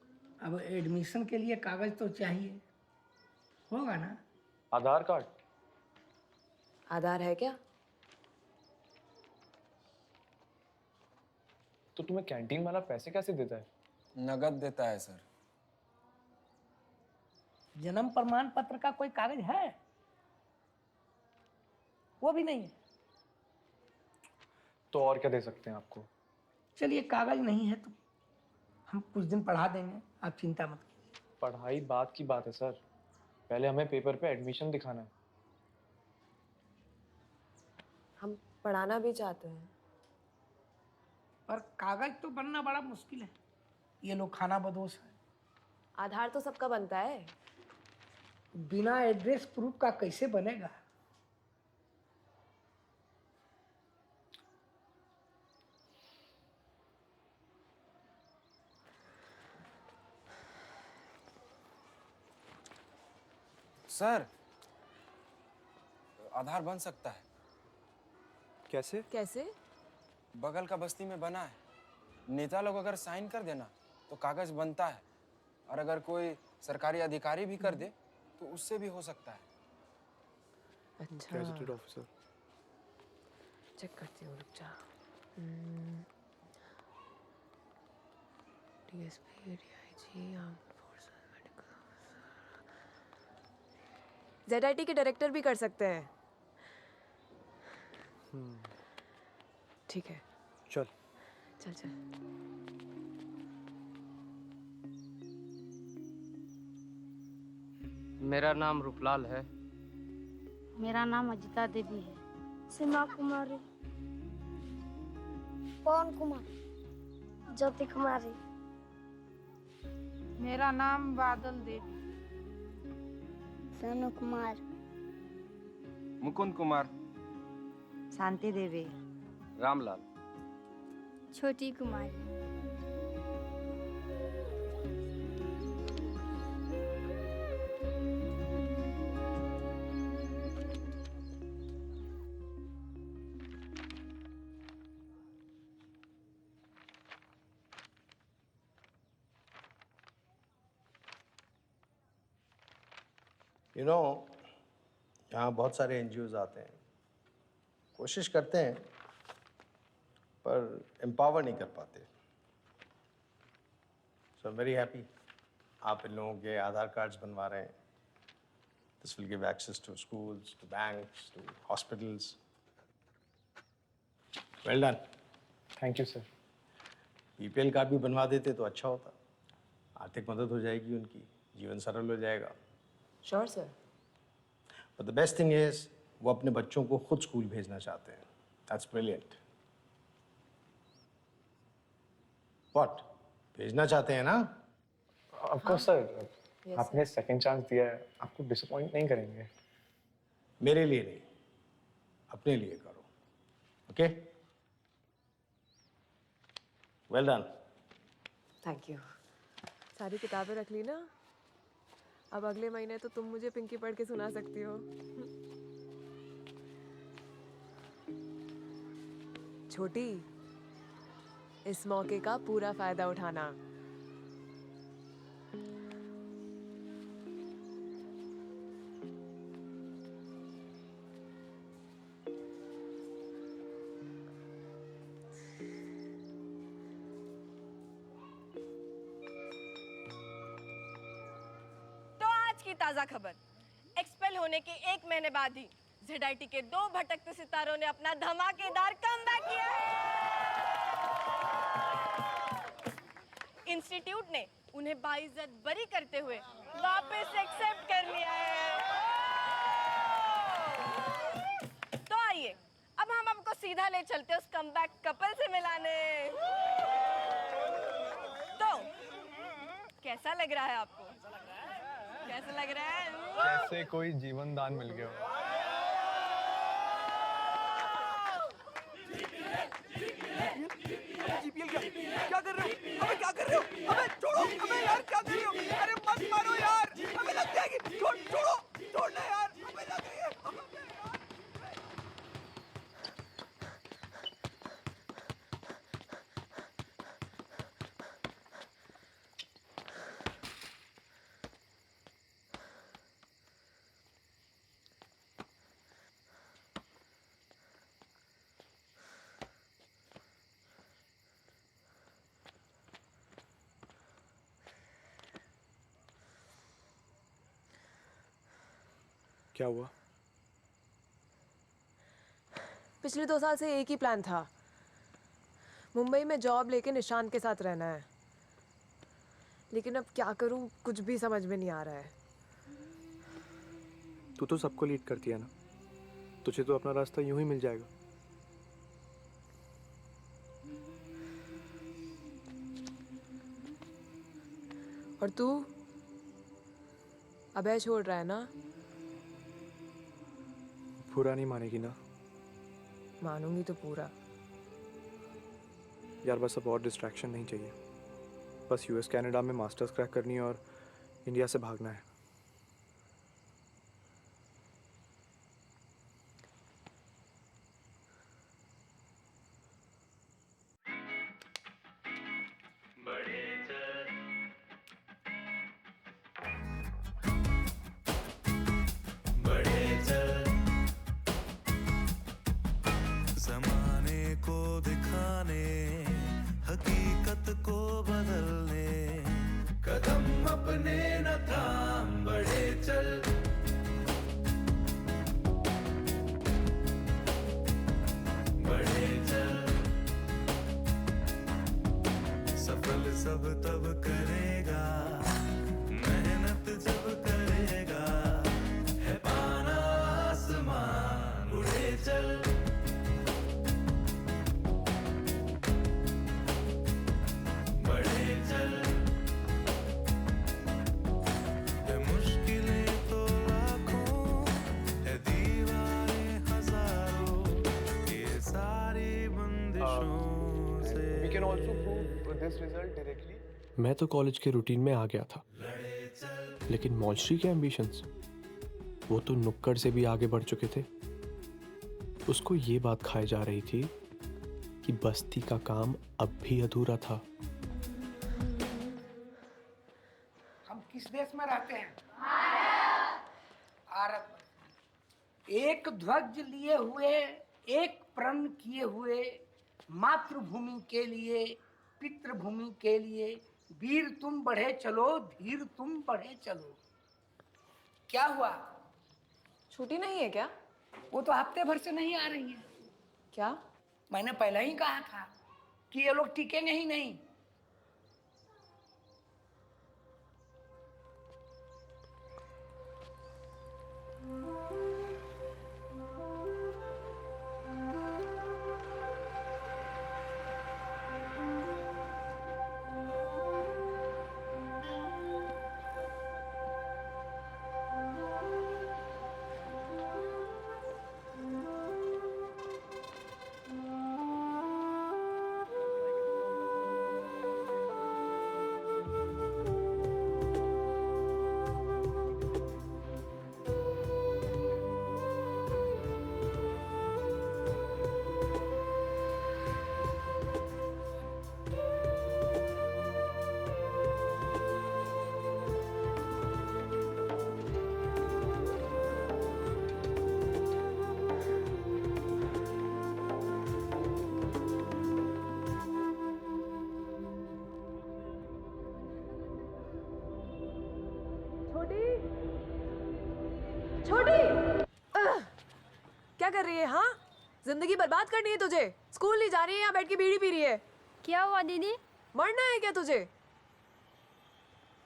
अब एडमिशन के लिए कागज तो चाहिए, होगा ना? आधार कार्ड. आधार है क्या? तो तुम्हें कैंटीन वाला पैसे कैसे देता है? नगद देता है सर. जन्म प्रमाण पत्र का कोई कागज है? वो भी नहीं है. तो और क्या दे सकते हैं आपको? चलिए, कागज नहीं है तो हम कुछ दिन पढ़ा देंगे, आप चिंता मत कीजिए. पढ़ाई बात की बात है सर. पहले हमें पेपर पे एडमिशन दिखाना है. हम पढ़ाना भी चाहते हैं. पर कागज तो बनना बड़ा मुश्किल है. ये लोग खाना बदोश है. आधार तो सबका बनता है. बिना एड्रेस प्रूफ का कैसे बनेगा? सर, आधार बन सकता है। कैसे? कैसे? बगल का बस्ती में बना है। नेता लोग अगर साइन कर देना तो कागज बनता है, और अगर कोई सरकारी अधिकारी भी कर दे तो उससे भी हो सकता है। अच्छा, गैजेटेड ऑफिसर। चेक करती हूँ, रुक जा। DSP, DIG, armed forces, medical officer. ZIT के डायरेक्टर भी कर सकते हैं। ठीक है, चल चल चल। मेरा नाम रूपलाल है। मेरा नाम अजिता देवी है। सीमा कुमारी। पवन कुमार। ज्योति कुमारी। मेरा नाम बादल देवी। सोनू कुमार। मुकुंद कुमार। शांति देवी। रामलाल। छोटी कुमारी। यहाँ बहुत सारे एनजीओज आते हैं, कोशिश करते हैं पर एम्पावर नहीं कर पाते। So I am very happy आप इन लोगों के आधार कार्ड्स बनवा रहे हैं। This will give access to schools, to banks, to hospitals. Well done. Thank you sir. BPL card भी बनवा देते तो अच्छा होता, आर्थिक मदद हो जाएगी, उनकी जीवन सरल हो जाएगा। Sure sir. But the best thing is वो अपने बच्चों को खुद स्कूल भेजना चाहते हैं। That's brilliant. व्हाट, भेजना चाहते हैं ना? ऑफ कोर्स सर, आपने सेकंड चांस दिया है, आपको डिसअपॉइंट नहीं करेंगे। मेरे लिए नहीं, अपने लिए करो। Okay, well done. Thank you. सारी किताबें रख ली ना? अब अगले महीने तो तुम मुझे पिंकी पढ़ के सुना सकती हो। छोटी, इस मौके का पूरा फायदा उठाना। ताजा खबर, एक्सपेल होने के 1 महीने बाद ही जेडआईटी के 2 भटकते सितारों ने अपना धमाकेदार कमबैक किया है। इंस्टीट्यूट ने उन्हें बाइज्जत बरी करते हुए वापस एक्सेप्ट कर लिया है। तो आइए अब हम आपको सीधा ले चलते हैं उस कमबैक कपल से मिलाने। तो कैसा लग रहा है आपको? कैसा लग रहा है? जैसे कोई जीवन दान मिल गया हो। जीपीएल क्या कर रहे हो? अबे क्या कर रहे हो? अबे छोड़ो! अबे यार क्या कर रहे हो? अरे मत मारो यार! अबे लग जाएगी! छोड़ो! छोड़ना यार! अबे लग रही है! क्या हुआ? पिछले 2 साल से एक ही प्लान था, मुंबई में जॉब लेके निशांत के साथ रहना है। लेकिन अब क्या करूं, कुछ भी समझ में नहीं आ रहा है। तू तो सबको लीड करती है ना, तुझे तो अपना रास्ता यूं ही मिल जाएगा। और तू अभय छोड़ रहा है ना? पूरा नहीं मानेगी ना? मानूंगी तो पूरा। यार बस अब और डिस्ट्रैक्शन नहीं चाहिए। बस यूएस कनाडा में मास्टर्स क्रैक करनी है और इंडिया से भागना है। हमने न थाम बढ़े चल, बढ़े चल। सफल सब तब करेगा मेहनत जब करेगा, है पाना आसमान उड़े चल, बढ़े चल। है मुश्किलें तो लाखों, है दीवारें हजारों, ये सारी बंदिशों से। We can also prove this result directly. मैं तो कॉलेज के रूटीन में आ गया था, लेकिन मौलश्री के एम्बिशंस, वो तो नुक्कड़ से भी आगे बढ़ चुके थे। उसको ये बात खाई जा रही थी कि बस्ती का काम अब भी अधूरा था। हम किस देश में रहते हैं? भारत में। एक ध्वज लिए हुए, एक प्रण किए हुए, मातृभूमि के लिए, पितृभूमि के लिए, वीर तुम बढ़े चलो, धीर तुम बढ़े चलो। क्या हुआ? छुट्टी नहीं है क्या? वो तो हफ्ते भर से नहीं आ रही है। क्या? मैंने पहले ही कहा था कि ये लोग टिकेंगे ही नहीं। क्या कर रही है? हाँ, जिंदगी बर्बाद करनी है तुझे? स्कूल नहीं जा रही है, यहाँ बैठ के बीड़ी पी रही है। क्या हुआ दीदी? मरना है क्या तुझे?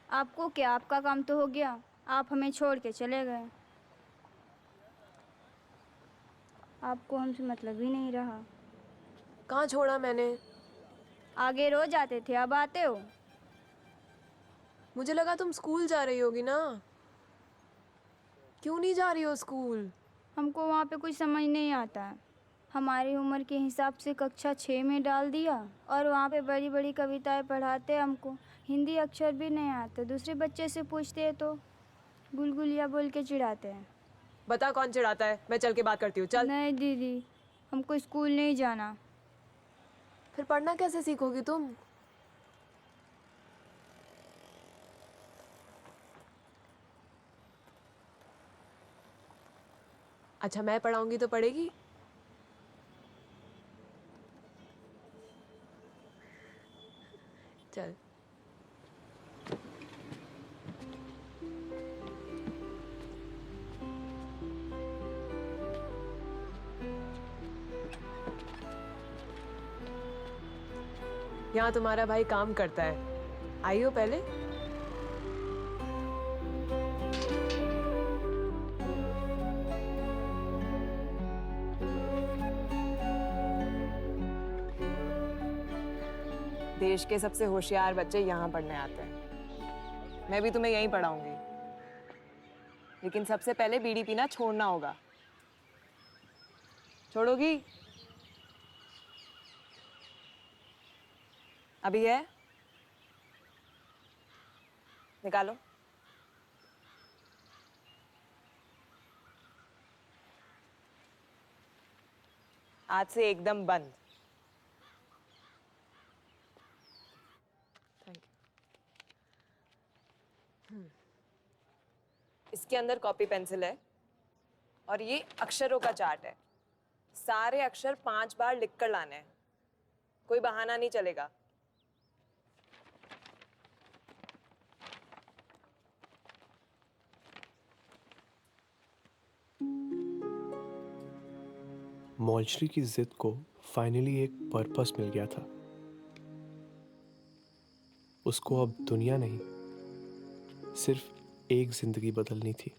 आपको क्या, आपका काम तो हो गया, आप हमें छोड़ के चले गए। आपको हमसे मतलब ही नहीं रहा। कहाँ छोड़ा मैंने? आगे रोज आते थे, अब आते हो? मुझे लगा तुम स्कूल जा रही होगी ना। क्यों नहीं जा रही हो स्कूल? हमको वहाँ पे कुछ समझ नहीं आता है। हमारी उम्र के हिसाब से कक्षा 6 में डाल दिया और वहाँ पे बड़ी बड़ी कविताएं पढ़ाते हमको। हिंदी अक्षर भी नहीं आते। दूसरे बच्चे से पूछते हैं तो गुलगुलिया बोल के चिढ़ाते हैं। बता कौन चिढ़ाता है, मैं चल के बात करती हूँ। चल। नहीं दीदी, हमको स्कूल नहीं जाना। फिर पढ़ना कैसे सीखोगी तुम? अच्छा, मैं पढ़ाऊंगी तो पढ़ेगी? चल। यहाँ तुम्हारा भाई काम करता है, आई हो पहले? देश के सबसे होशियार बच्चे यहाँ पढ़ने आते हैं। मैं भी तुम्हें यहीं पढ़ाऊंगी, लेकिन सबसे पहले बीड़ी पीना छोड़ना होगा। छोड़ोगी? अभी है? निकालो। आज से एकदम बंद। इसके अंदर कॉपी पेंसिल है और ये अक्षरों का चार्ट है। सारे अक्षर 5 बार लिख कर लाने हैं, कोई बहाना नहीं चलेगा। मॉल्शरी की जिद को फाइनली एक पर्पस मिल गया था। उसको अब दुनिया नहीं, सिर्फ एक जिंदगी बदलनी थी।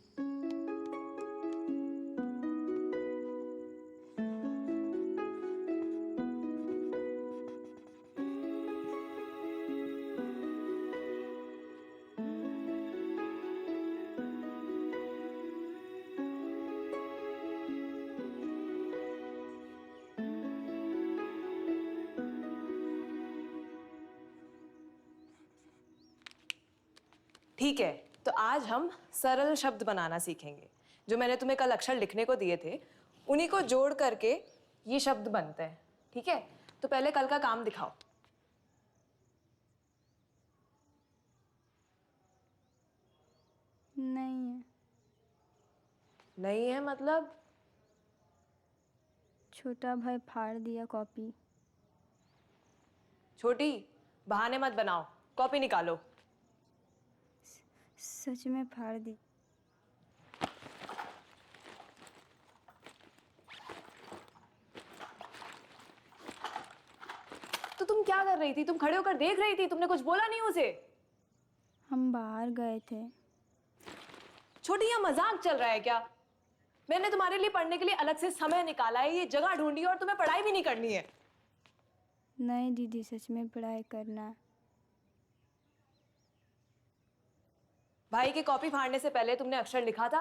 ठीक है, तो आज हम सरल शब्द बनाना सीखेंगे। जो मैंने तुम्हें कल अक्षर लिखने को दिए थे, उन्हीं को जोड़ करके ये शब्द बनते हैं। ठीक है, तो पहले कल का काम दिखाओ। नहीं है। नहीं है मतलब? छोटा भाई फाड़ दिया कॉपी। छोटी, बहाने मत बनाओ, कॉपी निकालो। सच में फाड़ दी। तो तुम क्या कर रही थी? तुम खड़े होकर देख रही थी, तुमने कुछ बोला नहीं उसे? हम बाहर गए थे। छोटी, यहाँ मजाक चल रहा है क्या? मैंने तुम्हारे लिए पढ़ने के लिए अलग से समय निकाला है, ये जगह ढूंढी है और तुम्हें पढ़ाई भी नहीं करनी है। नहीं दीदी, सच में पढ़ाई करना है। भाई की कॉपी फाड़ने से पहले तुमने अक्षर लिखा था?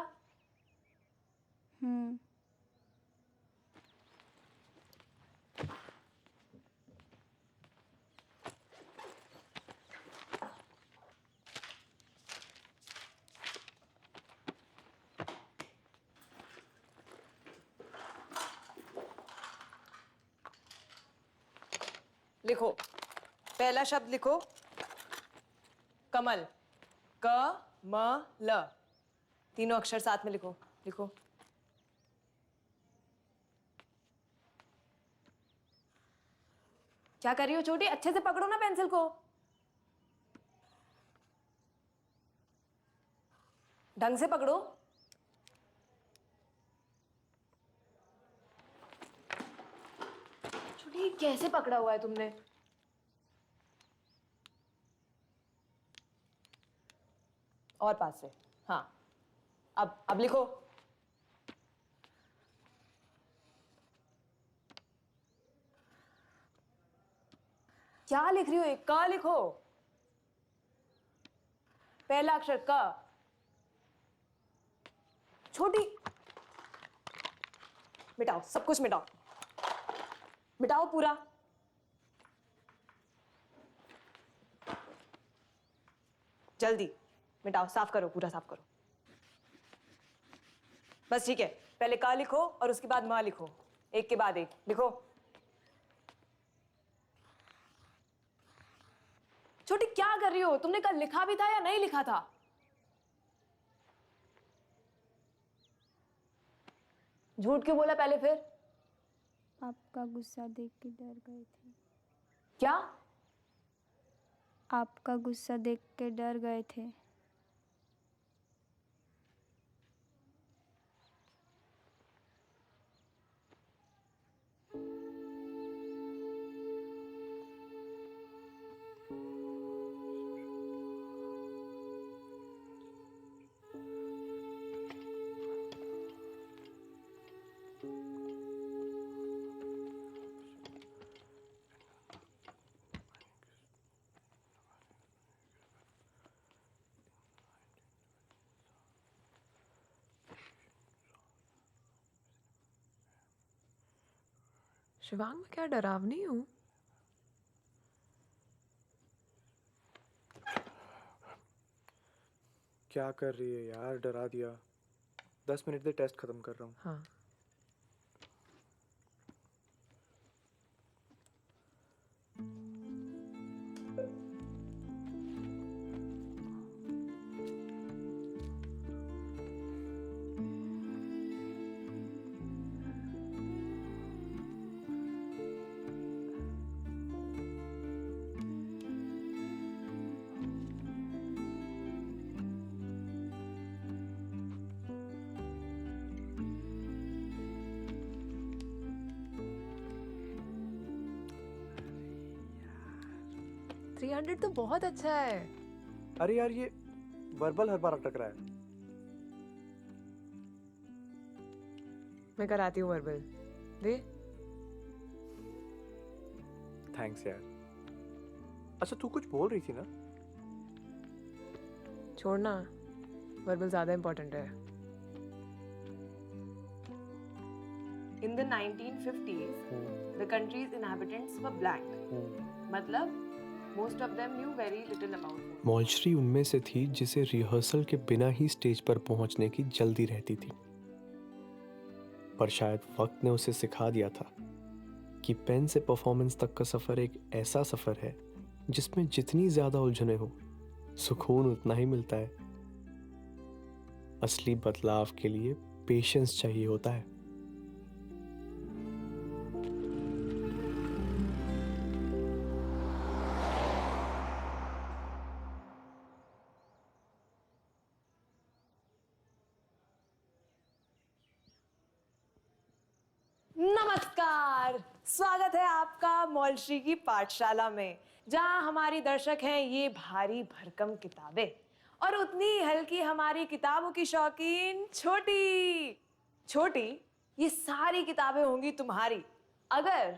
लिखो, पहला शब्द लिखो, कमल। क म ल, तीनों अक्षर साथ में लिखो। लिखो। क्या कर रही हो छोटी? अच्छे से पकड़ो ना पेंसिल को। ढंग से पकड़ो। छोटी, कैसे पकड़ा हुआ है तुमने? और पास से। हाँ, अब लिखो। क्या लिख रही हो? एक क लिखो, पहला अक्षर क। छोटी, मिटाओ, सब कुछ मिटाओ, मिटाओ पूरा। जल्दी मिटाओ, साफ करो, पूरा साफ करो। बस ठीक है, पहले क लिखो और उसके बाद म लिखो, एक के बाद एक लिखो। छोटी, क्या कर रही हो? तुमने कल लिखा भी था या नहीं लिखा था? झूठ क्यों बोला पहले फिर? आपका गुस्सा देख के डर गए थे। क्या? आपका गुस्सा देख के डर गए थे। शिवांग, मैं क्या डरावनी हूँ? क्या कर रही है यार? डरा दिया। 10 मिनट से टेस्ट खत्म कर रहा हूँ। हाँ। 300 तो बहुत अच्छा है। अरे यार ये वर्बल हर बार अटक रहा है। मैं कराती हूँ वर्बल। दे। थैंक्स यार। अच्छा तू कुछ बोल रही थी ना? छोड़ना, वर्बल ज्यादा इंपॉर्टेंट है। In the 1950s, the country's inhabitants were blank. मतलब most of them knew very little about it. Maulshree उनमें से थी जिसे रिहर्सल के बिना ही स्टेज पर पहुंचने की जल्दी रहती थी, पर शायद वक्त ने उसे सिखा दिया था कि पेन से परफॉर्मेंस तक का सफर एक ऐसा सफर है जिसमें जितनी ज्यादा उलझने हो, सुकून उतना ही मिलता है। असली बदलाव के लिए पेशेंस चाहिए होता है। नमस्कार, स्वागत है आपका मौलश्री की पाठशाला में, जहां हमारी दर्शक हैं ये भारी भरकम किताबें और उतनी हल्की हमारी किताबों की शौकीन छोटी। छोटी, ये सारी किताबें होंगी तुम्हारी अगर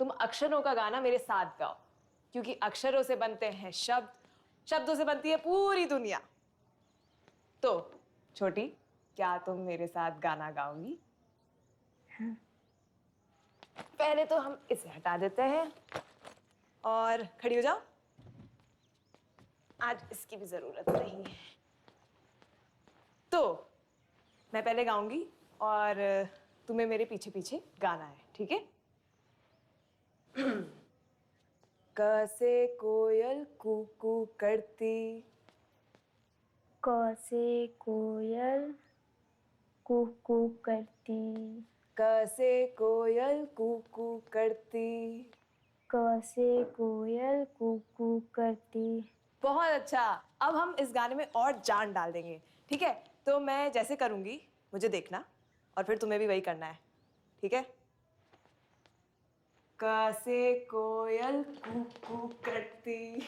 तुम अक्षरों का गाना मेरे साथ गाओ, क्योंकि अक्षरों से बनते हैं शब्द, शब्दों से बनती है पूरी दुनिया। तो छोटी, क्या तुम मेरे साथ गाना गाओगी? पहले तो हम इसे हटा देते हैं और खड़ी हो जाओ। आज इसकी भी जरूरत नहीं है। तो मैं पहले गाऊंगी और तुम्हें मेरे पीछे पीछे गाना है, ठीक है? क से कोयल कू करती, क से कोयल कू करती, क से कोयल कू करती, क से कोयल कू करती। बहुत अच्छा। अब हम इस गाने में और जान डाल देंगे, ठीक है? तो मैं जैसे करूंगी मुझे देखना और फिर तुम्हें भी वही करना है, ठीक है? क से कोयल कू करती।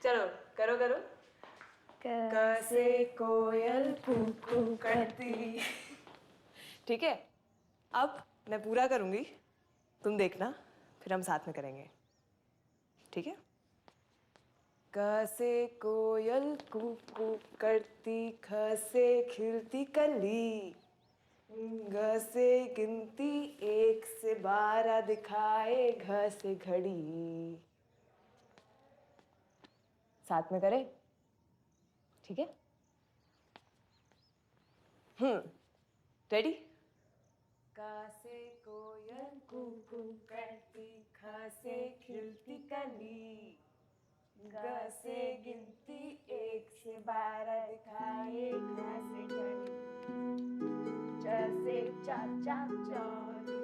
चलो करो करो। क से कोयल कू करती। ठीक है? अब मैं पूरा करूंगी, तुम देखना, फिर हम साथ में करेंगे, ठीक है? क से कोयल कू करती, ख से खिलती कली, ग से गिनती 1 से 12 दिखाए, घ से घड़ी। साथ में करें, ठीक है? रेडी? क से कोयल कू करती, ख से खिलती कली, ग से गिनती 1 से 12 दिखाए, घ से घड़ी, च से चाचा चौधरी।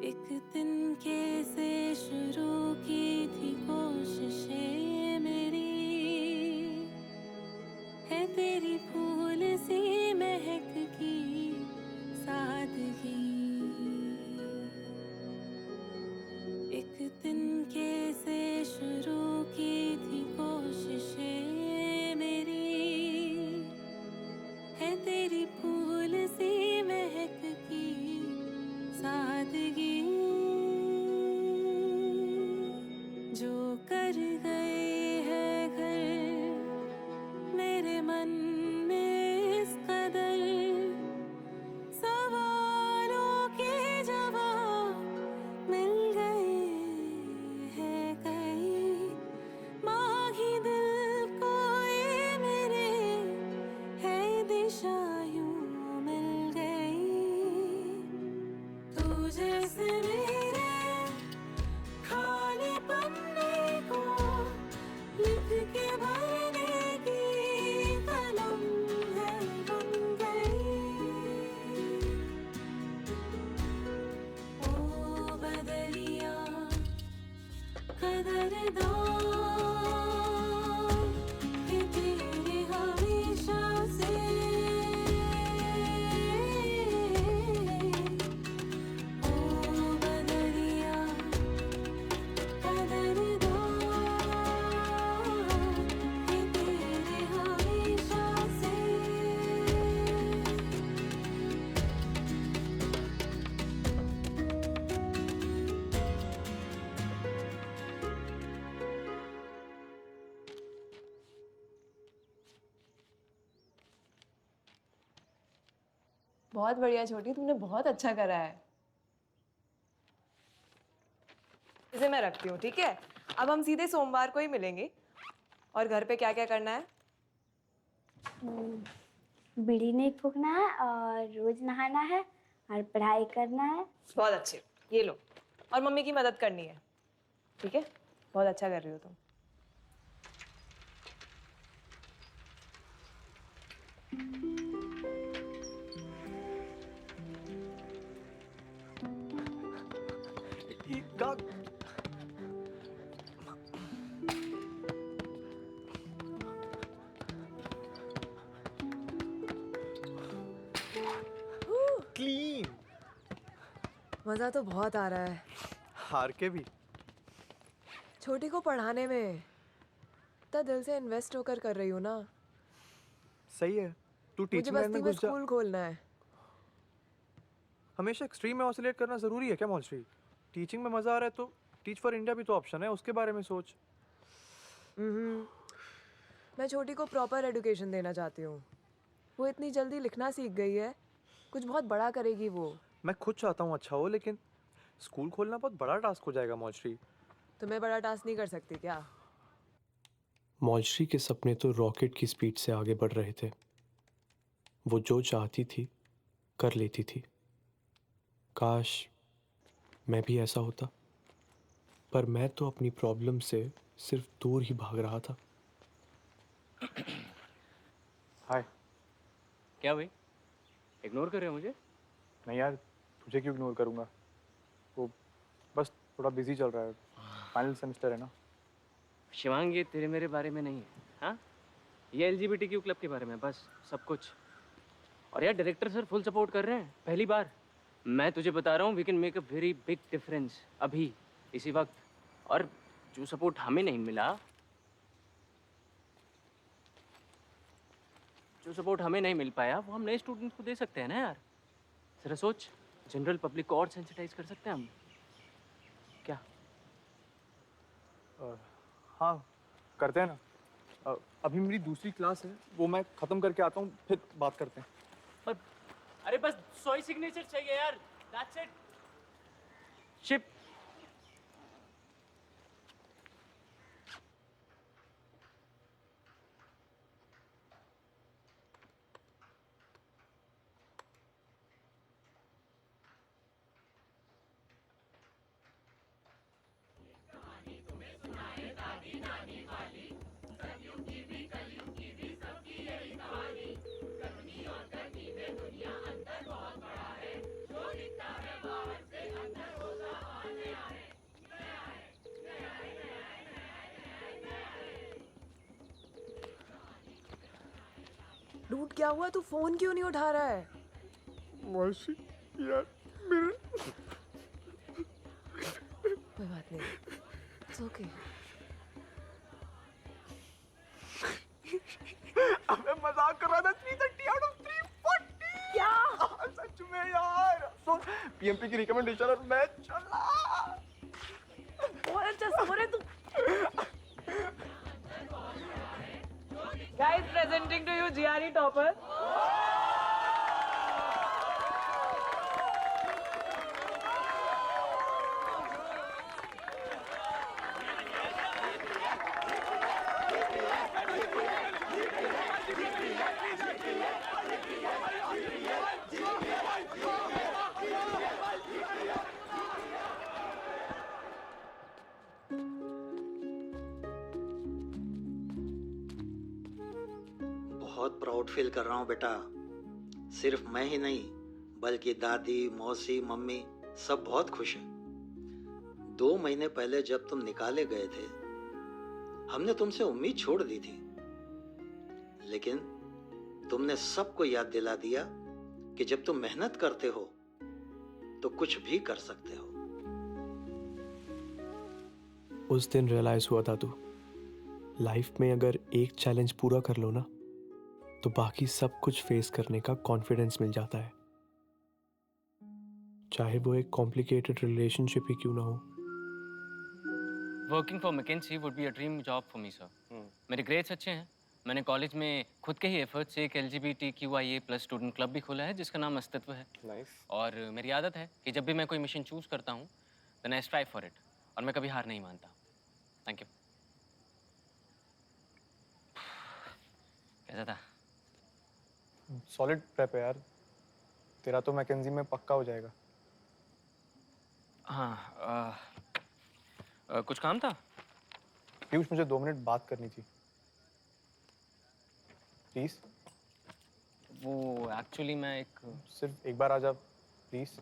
एक दिन कैसे शुरू की थी कोशिशें मेरी, है तेरी फूल सी महक की सादगी। एक दिन कैसे शुरू की थी कोशिशें मेरी, है तेरी फूल सी महक की सादगी। बहुत बढ़िया छोटी, तुमने बहुत अच्छा करा है। इसे मैं रखती हूँ, ठीक है? अब हम सीधे सोमवार को ही मिलेंगे। और घर पे क्या क्या करना है? बीड़ी नहीं फूकना है और रोज नहाना है और पढ़ाई करना है। बहुत अच्छे, ये लो। और मम्मी की मदद करनी है, ठीक है? बहुत अच्छा कर रही हो तुम। क्लीन। मजा तो बहुत आ रहा है। हार के भी। छोटी को पढ़ाने में इतना दिल से इन्वेस्ट होकर कर रही हूँ ना। सही है, तू मुझे टीचिंग लाइन बस्ती में में घुस जा। स्कूल खोलना है। हमेशा एक्सट्रीम में ऑसिलेट करना जरूरी है क्या मौलश्री? टीचिंग में मजा आ रहा है तो टीच फॉर इंडिया भी तो ऑप्शन है, उसके बारे में सोच। मैं छोटी को प्रॉपर एजुकेशन देना चाहती हूँ। वो इतनी जल्दी लिखना सीख गई है, कुछ बहुत बड़ा करेगी वो। मैं खुद चाहता हूँ अच्छा हो, लेकिन स्कूल खोलना बहुत बड़ा टास्क हो जाएगा मौलश्री। तो मैं बड़ा टास्क नहीं कर सकती क्या? मौलश्री के सपने तो रॉकेट की स्पीड से आगे बढ़ रहे थे। वो जो चाहती थी कर लेती थी। काश मैं भी ऐसा होता, पर मैं तो अपनी प्रॉब्लम से सिर्फ दूर ही भाग रहा था। हाय। क्या भाई, इग्नोर कर रहे हो मुझे? नहीं यार, तुझे क्यों इग्नोर करूँगा? वो बस थोड़ा बिजी चल रहा है, फाइनल सेमेस्टर है ना। शिवांग, ये तेरे मेरे बारे में नहीं है, हाँ? ये LGBTQ क्लब के बारे में बस, सब कुछ। और यार डायरेक्टर सर फुल सपोर्ट कर रहे हैं, पहली बार। मैं तुझे बता रहा हूँ, we can make a very big difference अभी, इसी वक्त। और जो सपोर्ट हमें नहीं मिला, जो सपोर्ट हमें नहीं मिल पाया, वो हम नए स्टूडेंट्स को दे सकते हैं ना यार। जरा सोच, जनरल पब्लिक को और सेंसिटाइज कर सकते हैं हम, क्या? हाँ, करते हैं ना। अभी मेरी दूसरी क्लास है, वो मैं ख़त्म करके आता हूँ, फिर बात करते हैं। अरे बस 100 सिग्नेचर चाहिए यार, दैट्स इट। शिप। डूड, क्या हुआ? तू फोन क्यों नहीं उठा रहा है? मौसी यार, मेरे कोई बात नहीं, इट्स ओके। अबे मजाक कर रहा था। 330 आउट ऑफ 340। क्या? सच में यार, सुन, PMP की रिकमेंडेशन और मैं चला। बहुत अच्छा सो रहे तू। Guys, presenting to you GRE topper. बहुत प्राउड फील कर रहा हूँ बेटा। सिर्फ मैं ही नहीं, बल्कि दादी, मौसी, मम्मी सब बहुत खुश हैं। 2 महीने पहले जब तुम निकाले गए थे, हमने तुमसे उम्मीद छोड़ दी थी, लेकिन तुमने सबको याद दिला दिया कि जब तुम मेहनत करते हो तो कुछ भी कर सकते हो। उस दिन रियलाइज हुआ था, तू लाइफ में अगर एक चैलेंज पूरा कर लो ना, तो बाकी सब कुछ फेस करने का कॉन्फिडेंस मिल जाता है, चाहे वो एक कॉम्प्लिकेटेड रिलेशनशिप ही क्यों ना हो। Working for McKinsey would be a dream job for me sir. मेरे ग्रेड्स अच्छे हैं, मैंने कॉलेज में खुद के ही एफर्ट से एक LGBTQIA+ स्टूडेंट क्लब भी खोला है जिसका नाम अस्तित्व है। और मेरी आदत है कि जब भी मैं कोई मिशन चूज करता हूँ then I strive for it, और मैं कभी हार नहीं मानता। Thank you. कैसा था? सॉलिड प्रेप है यार, तेरा तो मैकेंजी में पक्का हो जाएगा। हाँ, कुछ काम था? पीयूष, मुझे 2 मिनट बात करनी थी प्लीज। वो एक्चुअली मैं सिर्फ एक बार आ जा प्लीज।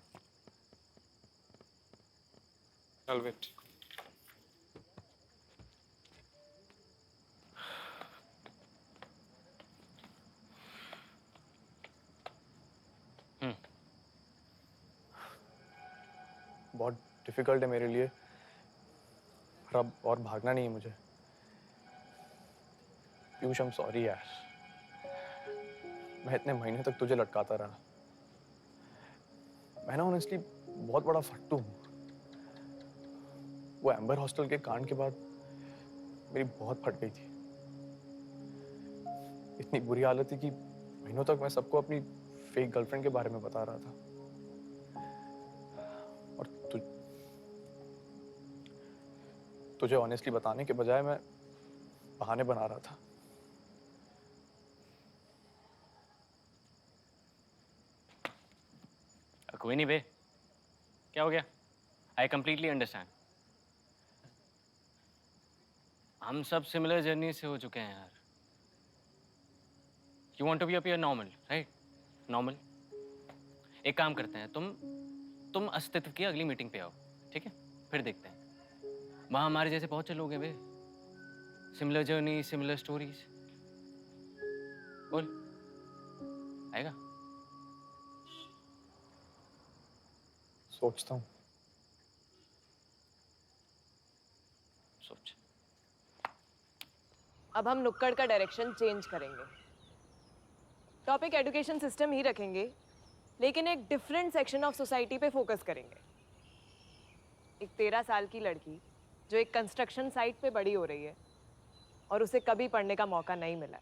I'll wait. बहुत डिफिकल्ट है मेरे लिए, पर अब और भागना नहीं है मुझे। पीयूष, I'm सॉरी यार, मैं इतने महीने तक तुझे लटकाता रहा। मैं ना ऑनेस्टली बहुत बड़ा फट्टू हूँ। वो एम्बर हॉस्टल के कांड के बाद मेरी बहुत फट गई थी। इतनी बुरी हालत थी कि महीनों तक मैं सबको अपनी फेक गर्लफ्रेंड के बारे में बता रहा था। और तुझे ऑनेस्टली बताने के बजाय मैं बहाने बना रहा था। कोई नहीं बे, क्या हो गया? I completely understand. हम सब सिमिलर जर्नी से हो चुके हैं यार। You want to be appear normal, right? Normal. एक काम करते हैं, तुम अस्तित्व की अगली मीटिंग पे आओ, ठीक है? फिर देखते हैं। वहां हमारे जैसे बहुत से लोग हैं बे, सिमिलर जर्नी, सिमिलर स्टोरीज। बोल, आएगा? सोचता हूँ। सोच। अब हम नुक्कड़ का डायरेक्शन चेंज करेंगे। टॉपिक एजुकेशन सिस्टम ही रखेंगे, लेकिन एक डिफरेंट सेक्शन ऑफ सोसाइटी पे फोकस करेंगे। एक 13 साल की लड़की जो एक कंस्ट्रक्शन साइट पे बड़ी हो रही है और उसे कभी पढ़ने का मौका नहीं मिला,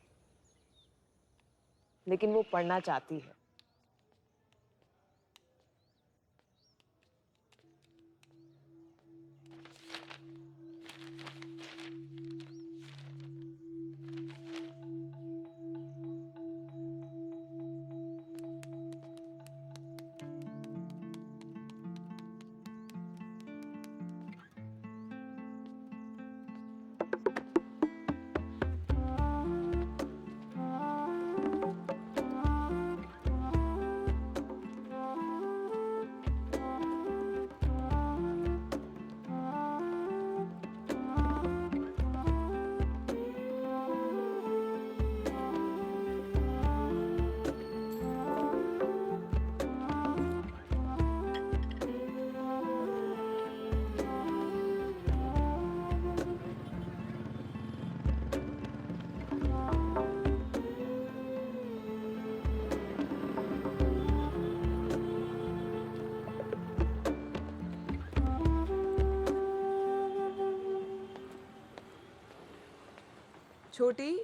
लेकिन वो पढ़ना चाहती है। छोटी,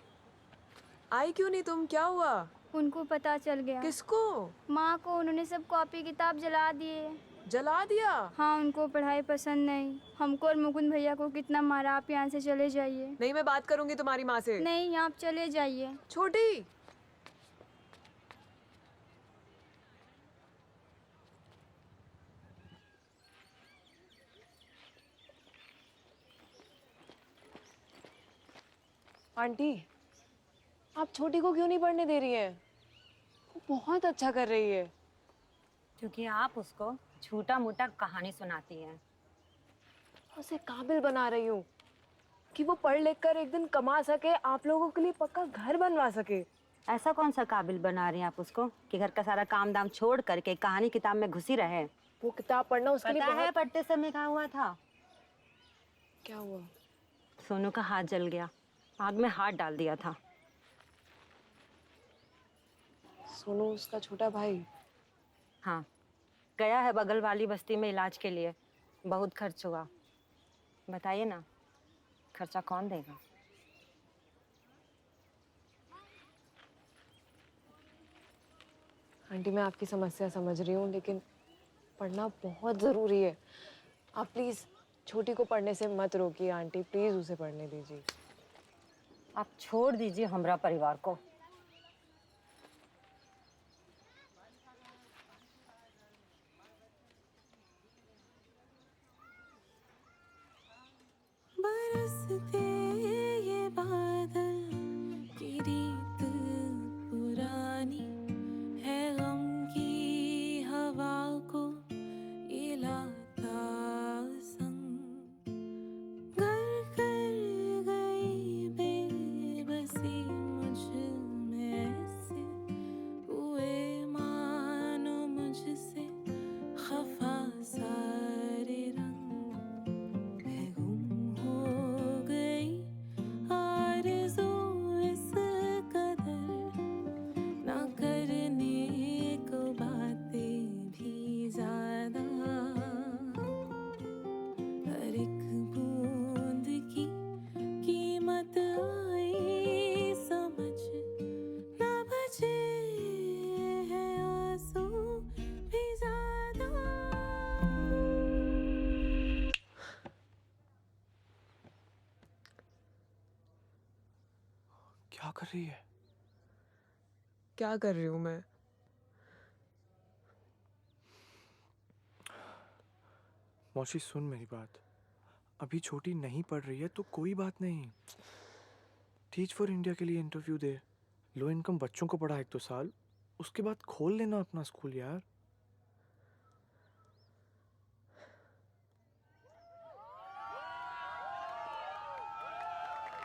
आई क्यों नहीं तुम? क्या हुआ? उनको पता चल गया। किसको? माँ को। उन्होंने सब कॉपी किताब जला दिए। जला दिया? हाँ, उनको पढ़ाई पसंद नहीं। हमको और मुकुंद भैया को कितना मारा। आप यहाँ से चले जाइए। नहीं, मैं बात करूंगी तुम्हारी माँ से। नहीं, आप चले जाइए। छोटी, आंटी, आप छोटी को क्यों नहीं पढ़ने दे रही हैं? वो बहुत अच्छा कर रही है। क्योंकि आप उसको झूठा मूठा कहानी सुनाती हैं। उसे काबिल बना रही हूँ कि वो पढ़ लिख कर एक दिन कमा सके, आप लोगों के लिए पक्का घर बनवा सके। ऐसा कौन सा काबिल बना रही हैं आप उसको कि घर का सारा काम दाम छोड़ करके कहानी किताब में घुसी रहे? वो किताब पढ़ना उसके लिए पता है पढ़ते समय क्या हुआ था? क्या हुआ? सोनू का हाथ जल गया, आग में हाथ डाल दिया था। सोनू उसका छोटा भाई? हाँ, गया है बगल वाली बस्ती में इलाज के लिए। बहुत खर्च हुआ। बताइए ना, खर्चा कौन देगा? आंटी मैं आपकी समस्या समझ रही हूँ, लेकिन पढ़ना बहुत ज़रूरी है। आप प्लीज़ छोटी को पढ़ने से मत रोकिए आंटी, प्लीज़ उसे पढ़ने दीजिए। आप छोड़ दीजिए हमारा परिवार को। बरसते ये बादल की रीत पुरानी है, गम की हवा को ये लाता संग। घर कर गई बेबसी मुझ में से, हुए मानो मुझसे खफा सारे रंग। मैं गुम हो गई आरज़ू इस कदर, ना करने को बातें भी ज़्यादा। हर एक बूंद की कीमत आई समझ, ना बचे हैं आंसू भी ज़्यादा। क्या कर रही है? क्या कर रही हूँ मैं? मौसी सुन मेरी बात, अभी छोटी नहीं पढ़ रही है तो कोई बात नहीं। टीच फॉर इंडिया के लिए इंटरव्यू दे, लो इनकम बच्चों को पढ़ा 1-2 साल, उसके बाद खोल लेना अपना स्कूल यार।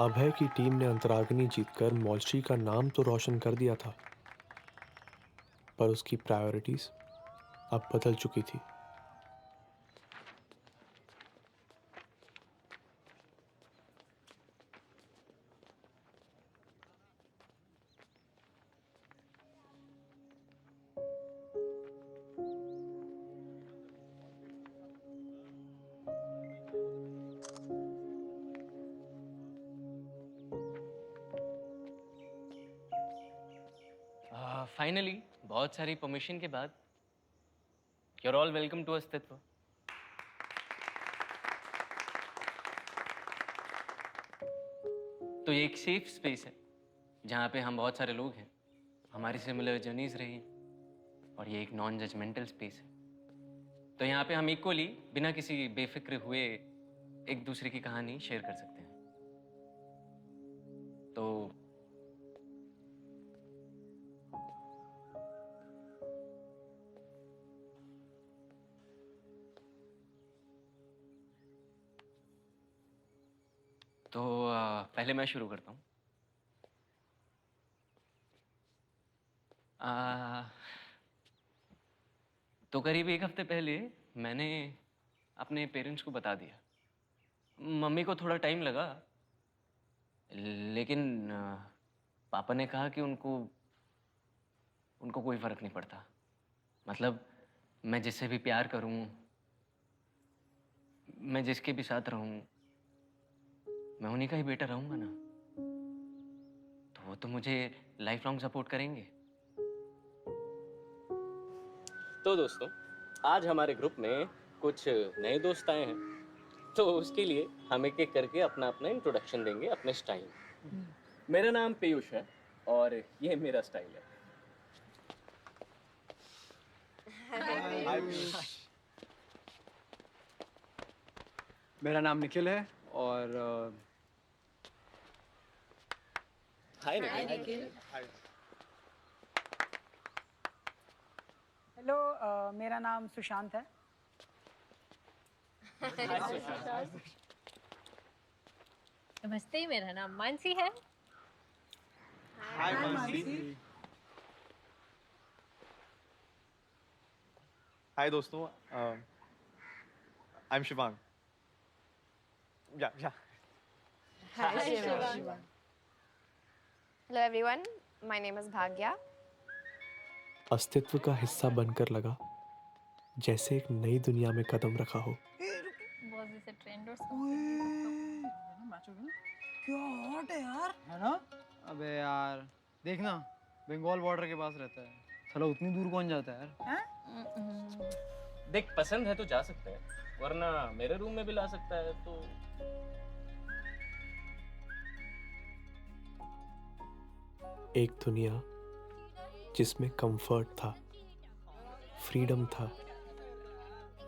अभय की टीम ने अंतराग्नि जीतकर मौलश्री का नाम तो रोशन कर दिया था, पर उसकी प्रायोरिटीज अब बदल चुकी थी। फाइनली बहुत सारी परमिशन के बाद you are all welcome to Astitva. तो ये एक सेफ स्पेस है जहाँ पे हम बहुत सारे लोग हैं, हमारी सिमिलर जर्नीज रही, और ये एक नॉन जजमेंटल स्पेस है। तो यहाँ पे हम इक्वली बिना किसी बेफिक्र हुए एक दूसरे की कहानी शेयर कर सकते हैं। तो पहले मैं शुरू करता हूँ। तो करीब 1 हफ्ते पहले मैंने अपने पेरेंट्स को बता दिया। मम्मी को थोड़ा टाइम लगा, लेकिन पापा ने कहा कि उनको कोई फर्क नहीं पड़ता। मतलब मैं जिससे भी प्यार करूं, मैं जिसके भी साथ रहूं, मैं उन्हीं का ही बेटा रहूंगा ना। तो वो तो मुझे लाइफ लॉन्ग सपोर्ट करेंगे। तो दोस्तों, आज हमारे ग्रुप में कुछ नए दोस्त आए हैं, तो उसके लिए हम एक एक करके अपना अपना इंट्रोडक्शन देंगे अपने स्टाइल। मेरा नाम पीयूष है और ये मेरा स्टाइल है। मेरा नाम निखिल है और हाय निखिल। हेलो, मेरा नाम सुशांत है। नमस्ते, मेरा नाम मानसी है। हाय मानसी। हाय दोस्तों, आई एम शिवांग। या Hi, Shiva. Hello everyone, my name is Bhagya. अस्तित्व का हिस्सा बनकर लगा जैसे एक नई दुनिया में कदम रखा हो। बहुत जैसे ट्रेंड और क्या हॉट है यार, है ना? अबे यार देखना, बंगाल बॉर्डर के पास रहता है। साला उतनी दूर कौन जाता है यार? देख पसंद है तो जा सकते हैं, वरना मेरे रूम में भी ला सकता है तो। एक दुनिया जिसमें कंफर्ट था, फ्रीडम था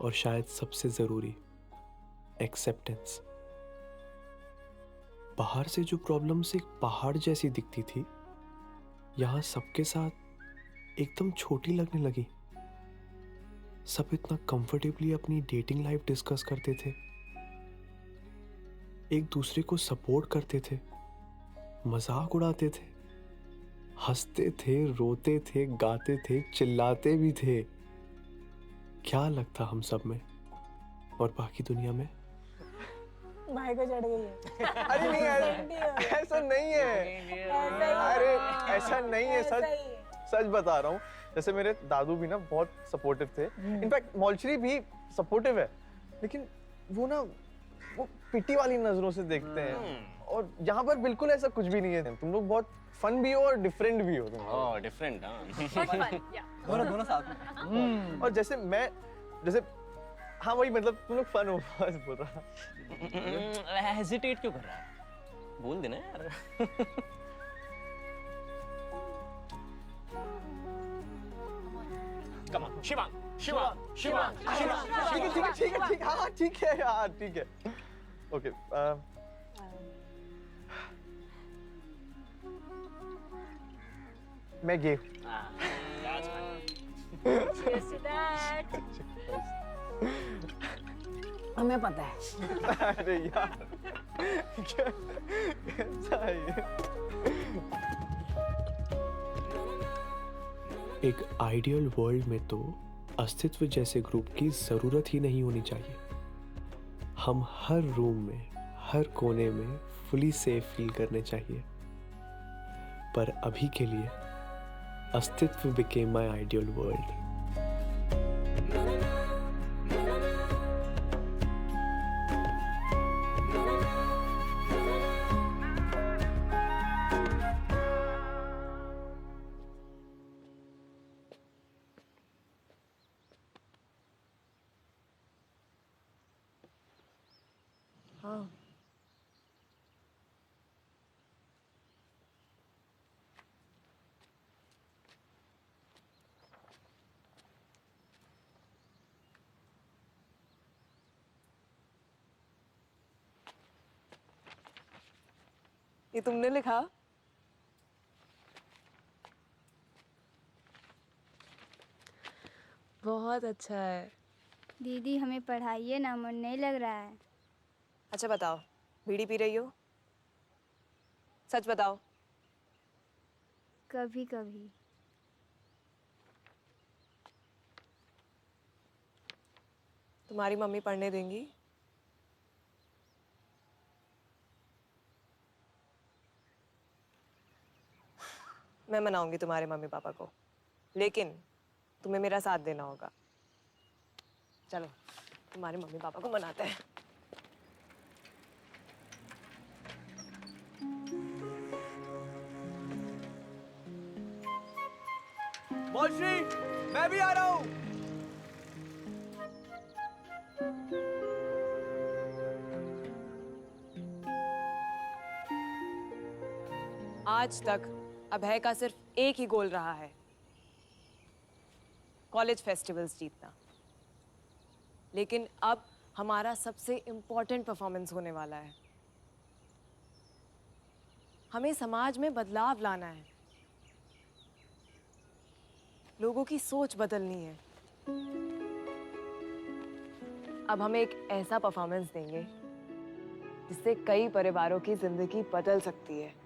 और शायद सबसे जरूरी एक्सेप्टेंस। बाहर से जो प्रॉब्लम्स एक पहाड़ जैसी दिखती थी, यहाँ सबके साथ एकदम छोटी लगने लगी। सब इतना कंफर्टेबली अपनी डेटिंग लाइफ डिस्कस करते थे, एक दूसरे को सपोर्ट करते थे, मजाक उड़ाते थे, हंसते थे, रोते थे, गाते थे, चिल्लाते भी थे। क्या लगता हम सब में और बाकी दुनिया में? भाई को चढ़ गई है। अरे नहीं ऐसा नहीं है, अरे ऐसा नहीं है, सच बता रहा हूँ। जैसे मेरे दादू भी ना बहुत सपोर्टिव थे, इनफैक्ट मौलश्री भी सपोर्टिव है, लेकिन वो ना वो पिटी वाली नजरों से देखते हैं। और यहाँ पर बिल्कुल ऐसा कुछ भी नहीं है। तुम लोग बहुत फन भी हो और डिफरेंट भी हो। तुम डिफरेंट दोनों साथ में। और जैसे हाँ वही, मतलब तुम लोग फन हो, बस बोल रहा। हेजिटेट क्यों कर रहा है? बोल देना यार। Come on, Shivang. ठीक है, हाँ ठीक है यार, ठीक है। ओके, मैं गे। Cheers to that. हमें पता है। अरे यार कैसा है ये? एक आइडियल वर्ल्ड में तो अस्तित्व जैसे ग्रुप की जरूरत ही नहीं होनी चाहिए। हम हर रूम में, हर कोने में फुली सेफ फील करने चाहिए। पर अभी के लिए अस्तित्व बिकेम माय आइडियल वर्ल्ड। हाँ ये तुमने लिखा? बहुत अच्छा है। दीदी हमें पढ़ाइए ना, मन नहीं लग रहा है। अच्छा बताओ, बीड़ी पी रही हो? सच बताओ। कभी कभी। तुम्हारी मम्मी पढ़ने देंगी? मैं मनाऊंगी तुम्हारे मम्मी पापा को, लेकिन तुम्हें मेरा साथ देना होगा। चलो तुम्हारे मम्मी पापा को मनाते हैं। मौलश्री, मैं भी आ रहा हूँ। आज तक अभय का सिर्फ एक ही गोल रहा है, कॉलेज फेस्टिवल्स जीतना। लेकिन अब हमारा सबसे इम्पोर्टेंट परफॉर्मेंस होने वाला है। हमें समाज में बदलाव लाना है, लोगों की सोच बदलनी है। अब हम एक ऐसा परफॉर्मेंस देंगे जिससे कई परिवारों की जिंदगी बदल सकती है।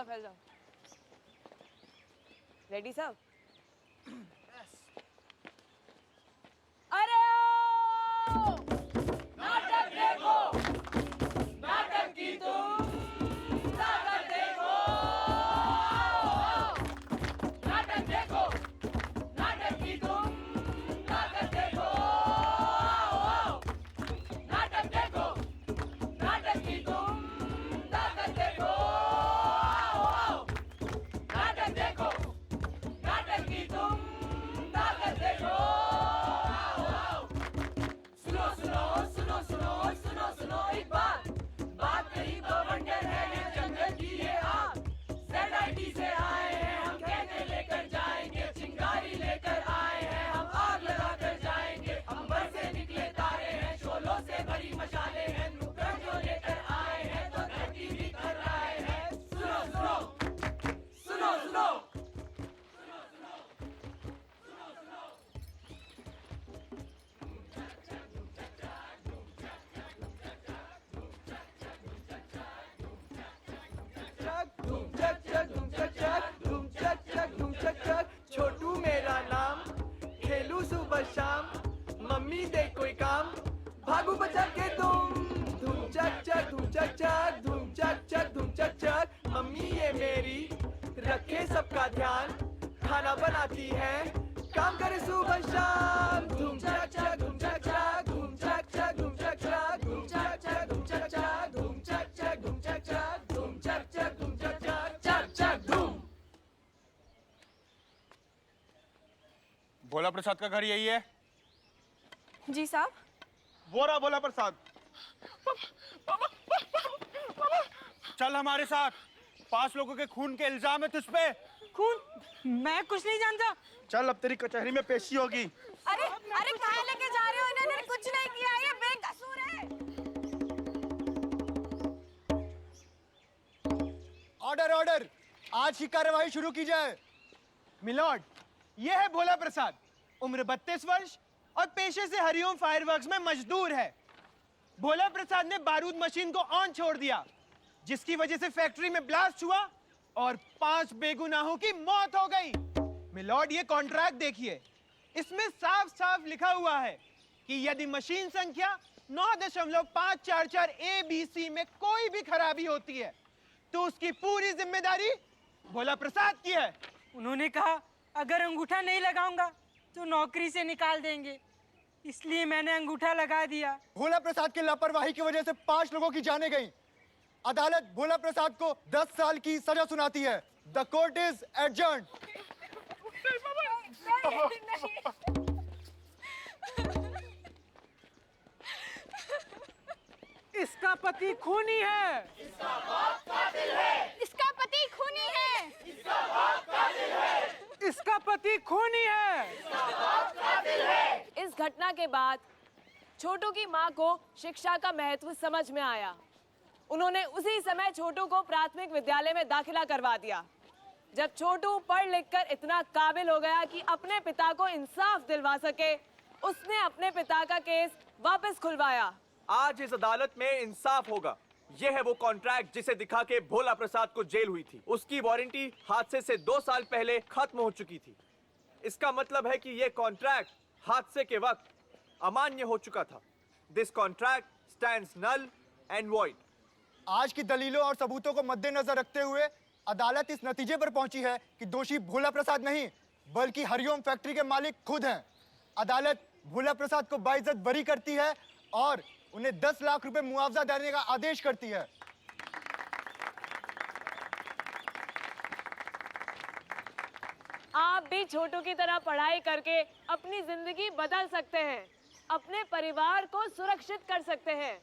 फैल जाओ। रेडी सब? अरे नाटक देखो, नाटक की तुम ताकत देखो। नाटक देखो, आओ, आओ। नाटक देखो, नाटक की तुम ताकत देखो, आओ, आओ। सुनो सुनो सुनो सुनो सुनो सुनो एक बात नहीं तो वंडर है ये जंगल की ये आग। ZIT से आए हैं हम कहते लेकर जाएंगे, चिंगारी लेकर आए हैं हम आग लगा कर जाएंगे। अंबर से निकले तारे हैं, शोलों से भरी मशाले हैं, नुक्कड़ जो लेकर आए हैं तो धरती भी कर आए हैं। सुनो सुनो सुनो सुनो धूम चक चक धूम चक चक धूम चक चक धूम चक चक। छोटू मेरा नाम, खेलू सुबह शाम, मम्मी दे कोई काम, भागू बचा के तुम। धूम चक चक धूम चक चक धूम चक चक धूम चक चक। मम्मी ये मेरी रखे सबका ध्यान, खाना बनाती है, काम करे सुबह शाम। धूम चक चक धूम चक चक धूम चक चक धूम चक चक धूम चक चक धूम चक चक धूम चक चक धूम चक चक धूम चक चक धूम चक चक चक चक धूम। भोला प्रसाद का घर यही है? जी साहब। बोरा भोला प्रसाद, चल हमारे साथ। 5 लोगों के खून के इल्जाम है तुझ पे। खून? मैं कुछ नहीं जानता। चल अब तेरी कचहरी में पेशी होगी। अरे अरे कहाँ लेके जा रहे हो? इन्होंने कुछ नहीं किया, ये बेकसूर है। ऑर्डर ऑर्डर, आज की कार्यवाही शुरू की जाए। मिलॉर्ड, ये है भोला प्रसाद, उम्र 32 वर्ष और पेशे से हरिओम फायरवर्क्स में मजदूर है। भोला प्रसाद ने बारूद मशीन को ऑन छोड़ दिया, जिसकी वजह से फैक्ट्री में ब्लास्ट हुआ और 5 बेगुनाहों की मौत हो गई। मिलॉर्ड, ये कॉन्ट्रैक्ट देखिए, इसमें साफ साफ लिखा हुआ है कि यदि मशीन संख्या 9.544 ABC में कोई भी खराबी होती है तो उसकी पूरी जिम्मेदारी भोला प्रसाद की है। उन्होंने कहा अगर अंगूठा नहीं लगाऊंगा तो नौकरी से निकाल देंगे, इसलिए मैंने अंगूठा लगा दिया। भोला प्रसाद की लापरवाही की वजह से 5 लोगों की जानें गई। अदालत भोला प्रसाद को 10 साल की सजा सुनाती है। The court is adjourned. इसका पति खूनी है। इसका बाप कातिल है। इसका पति खूनी है। इसका बाप कातिल है। इसका पति खूनी है। इसका बाप कातिल है। इस घटना के बाद छोटू की माँ को शिक्षा का महत्व समझ में आया। उन्होंने उसी समय छोटू को प्राथमिक विद्यालय में दाखिला करवा दिया। जब छोटू पढ़ लिखकर इतना काबिल हो गया कि अपने पिता को इंसाफ दिलवा सके, उसने अपने पिता का केस वापस खुलवाया। आज इस अदालत में इंसाफ होगा। यह है वो कॉन्ट्रैक्ट जिसे दिखा के भोला प्रसाद को जेल हुई थी। उसकी वारंटी हादसे से 2 साल पहले खत्म हो चुकी थी। इसका मतलब है कि यह कॉन्ट्रैक्ट हादसे के वक्त अमान्य हो चुका था। This contract stands null and void. आज की दलीलों और सबूतों को मद्देनजर रखते हुए अदालत इस नतीजे पर पहुंची है कि दोषी भोला प्रसाद नहीं बल्कि हरिओम फैक्ट्री के मालिक खुद हैं। अदालत भोला प्रसाद को बाइज्जत बरी करती है और उन्हें 10 लाख रुपए मुआवजा देने का आदेश करती है। आप भी छोटू की तरह पढ़ाई करके अपनी जिंदगी बदल सकते हैं, अपने परिवार को सुरक्षित कर सकते हैं।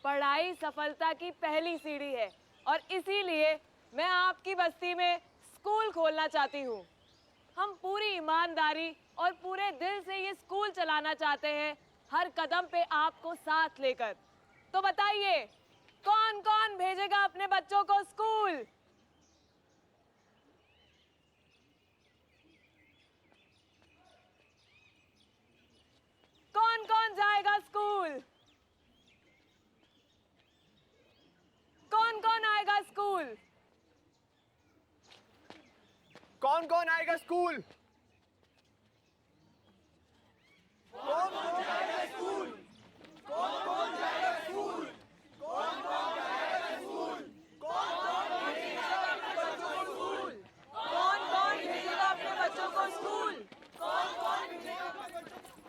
पढ़ाई सफलता की पहली सीढ़ी है और इसीलिए मैं आपकी बस्ती में स्कूल खोलना चाहती हूँ। हम पूरी ईमानदारी और पूरे दिल से ये स्कूल चलाना चाहते हैं, हर कदम पे आपको साथ लेकर। तो बताइए, कौन कौन भेजेगा अपने बच्चों को स्कूल? कौन कौन जाएगा स्कूल? कौन कौन आएगा स्कूल? कौन कौन आएगा स्कूल? कौन कौन जाएगा स्कूल? कौन कौन जाएगा स्कूल? कौन कौन जाएगा स्कूल? कौन कौन भेजेगा अपने बच्चों को स्कूल? कौन कौन भेजेगा अपने बच्चों को स्कूल? कौन कौन भेजेगा अपने बच्चों को?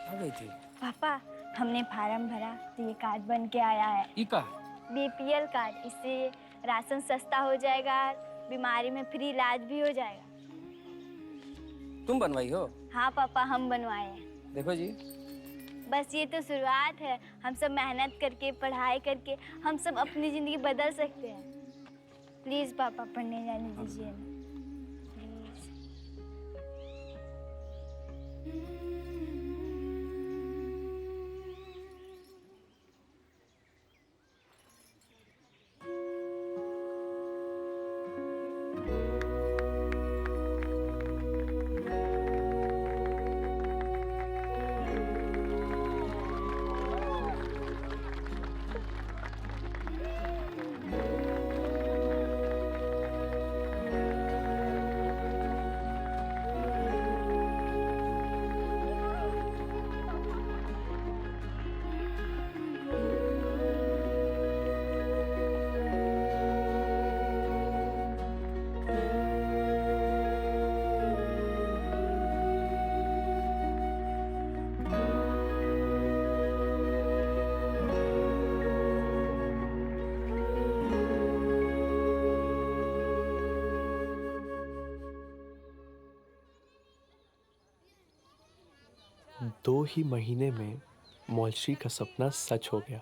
आ गई थी। पापा हमने फार्म भरा तो ये कार्ड बन के आया है। ई का? BPL card. इससे राशन सस्ता हो जाएगा, बीमारी में फ्री इलाज भी हो जाएगा। तुम बनवाई हो? हाँ पापा हम बनवाए हैं। देखो जी, बस ये तो शुरुआत है। हम सब मेहनत करके पढ़ाई करके हम सब अपनी जिंदगी बदल सकते हैं। प्लीज पापा पढ़ने जाने दीजिए ना, प्लीज। दो ही महीने में मौलश्री का सपना सच हो गया।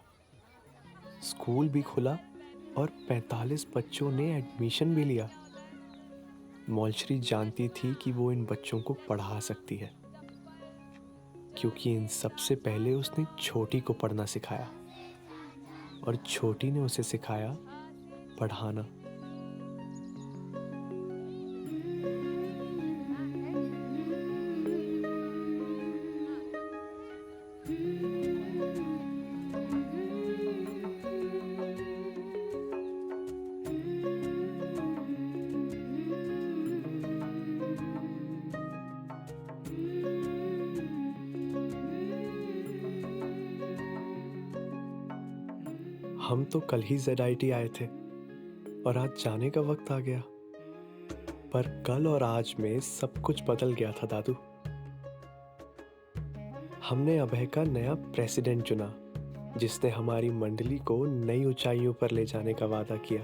स्कूल भी खुला और 45 बच्चों ने एडमिशन भी लिया। मौलश्री जानती थी कि वो इन बच्चों को पढ़ा सकती है, क्योंकि इन सबसे पहले उसने छोटी को पढ़ना सिखाया और छोटी ने उसे सिखाया पढ़ाना। हम तो कल ही ZIT आए थे और आज जाने का वक्त आ गया। पर कल और आज में सब कुछ बदल गया था दादू। हमने अभय का नया प्रेसिडेंट चुना, जिसने हमारी मंडली को नई ऊंचाइयों पर ले जाने का वादा किया।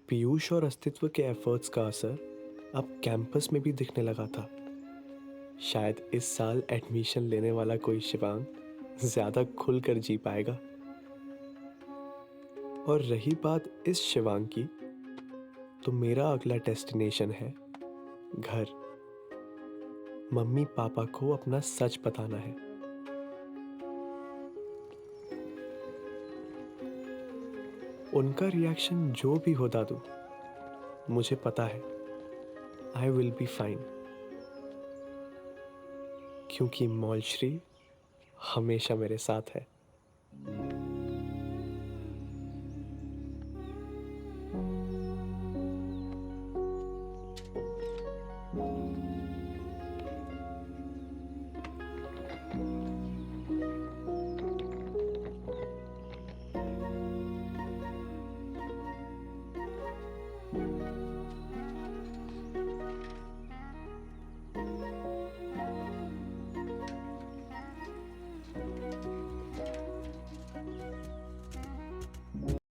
पीयूष और अस्तित्व के एफर्ट्स का असर अब कैंपस में भी दिखने लगा था। शायद इस साल एडमिशन लेने वाला कोई शिवांग ज्यादा खुलकर जी पाएगा। और रही बात इस शिवांग की, तो मेरा अगला डेस्टिनेशन है घर। मम्मी पापा को अपना सच बताना है। उनका रिएक्शन जो भी हो दादू, मुझे पता है आई विल बी फाइन, क्योंकि मौलश्री हमेशा मेरे साथ है।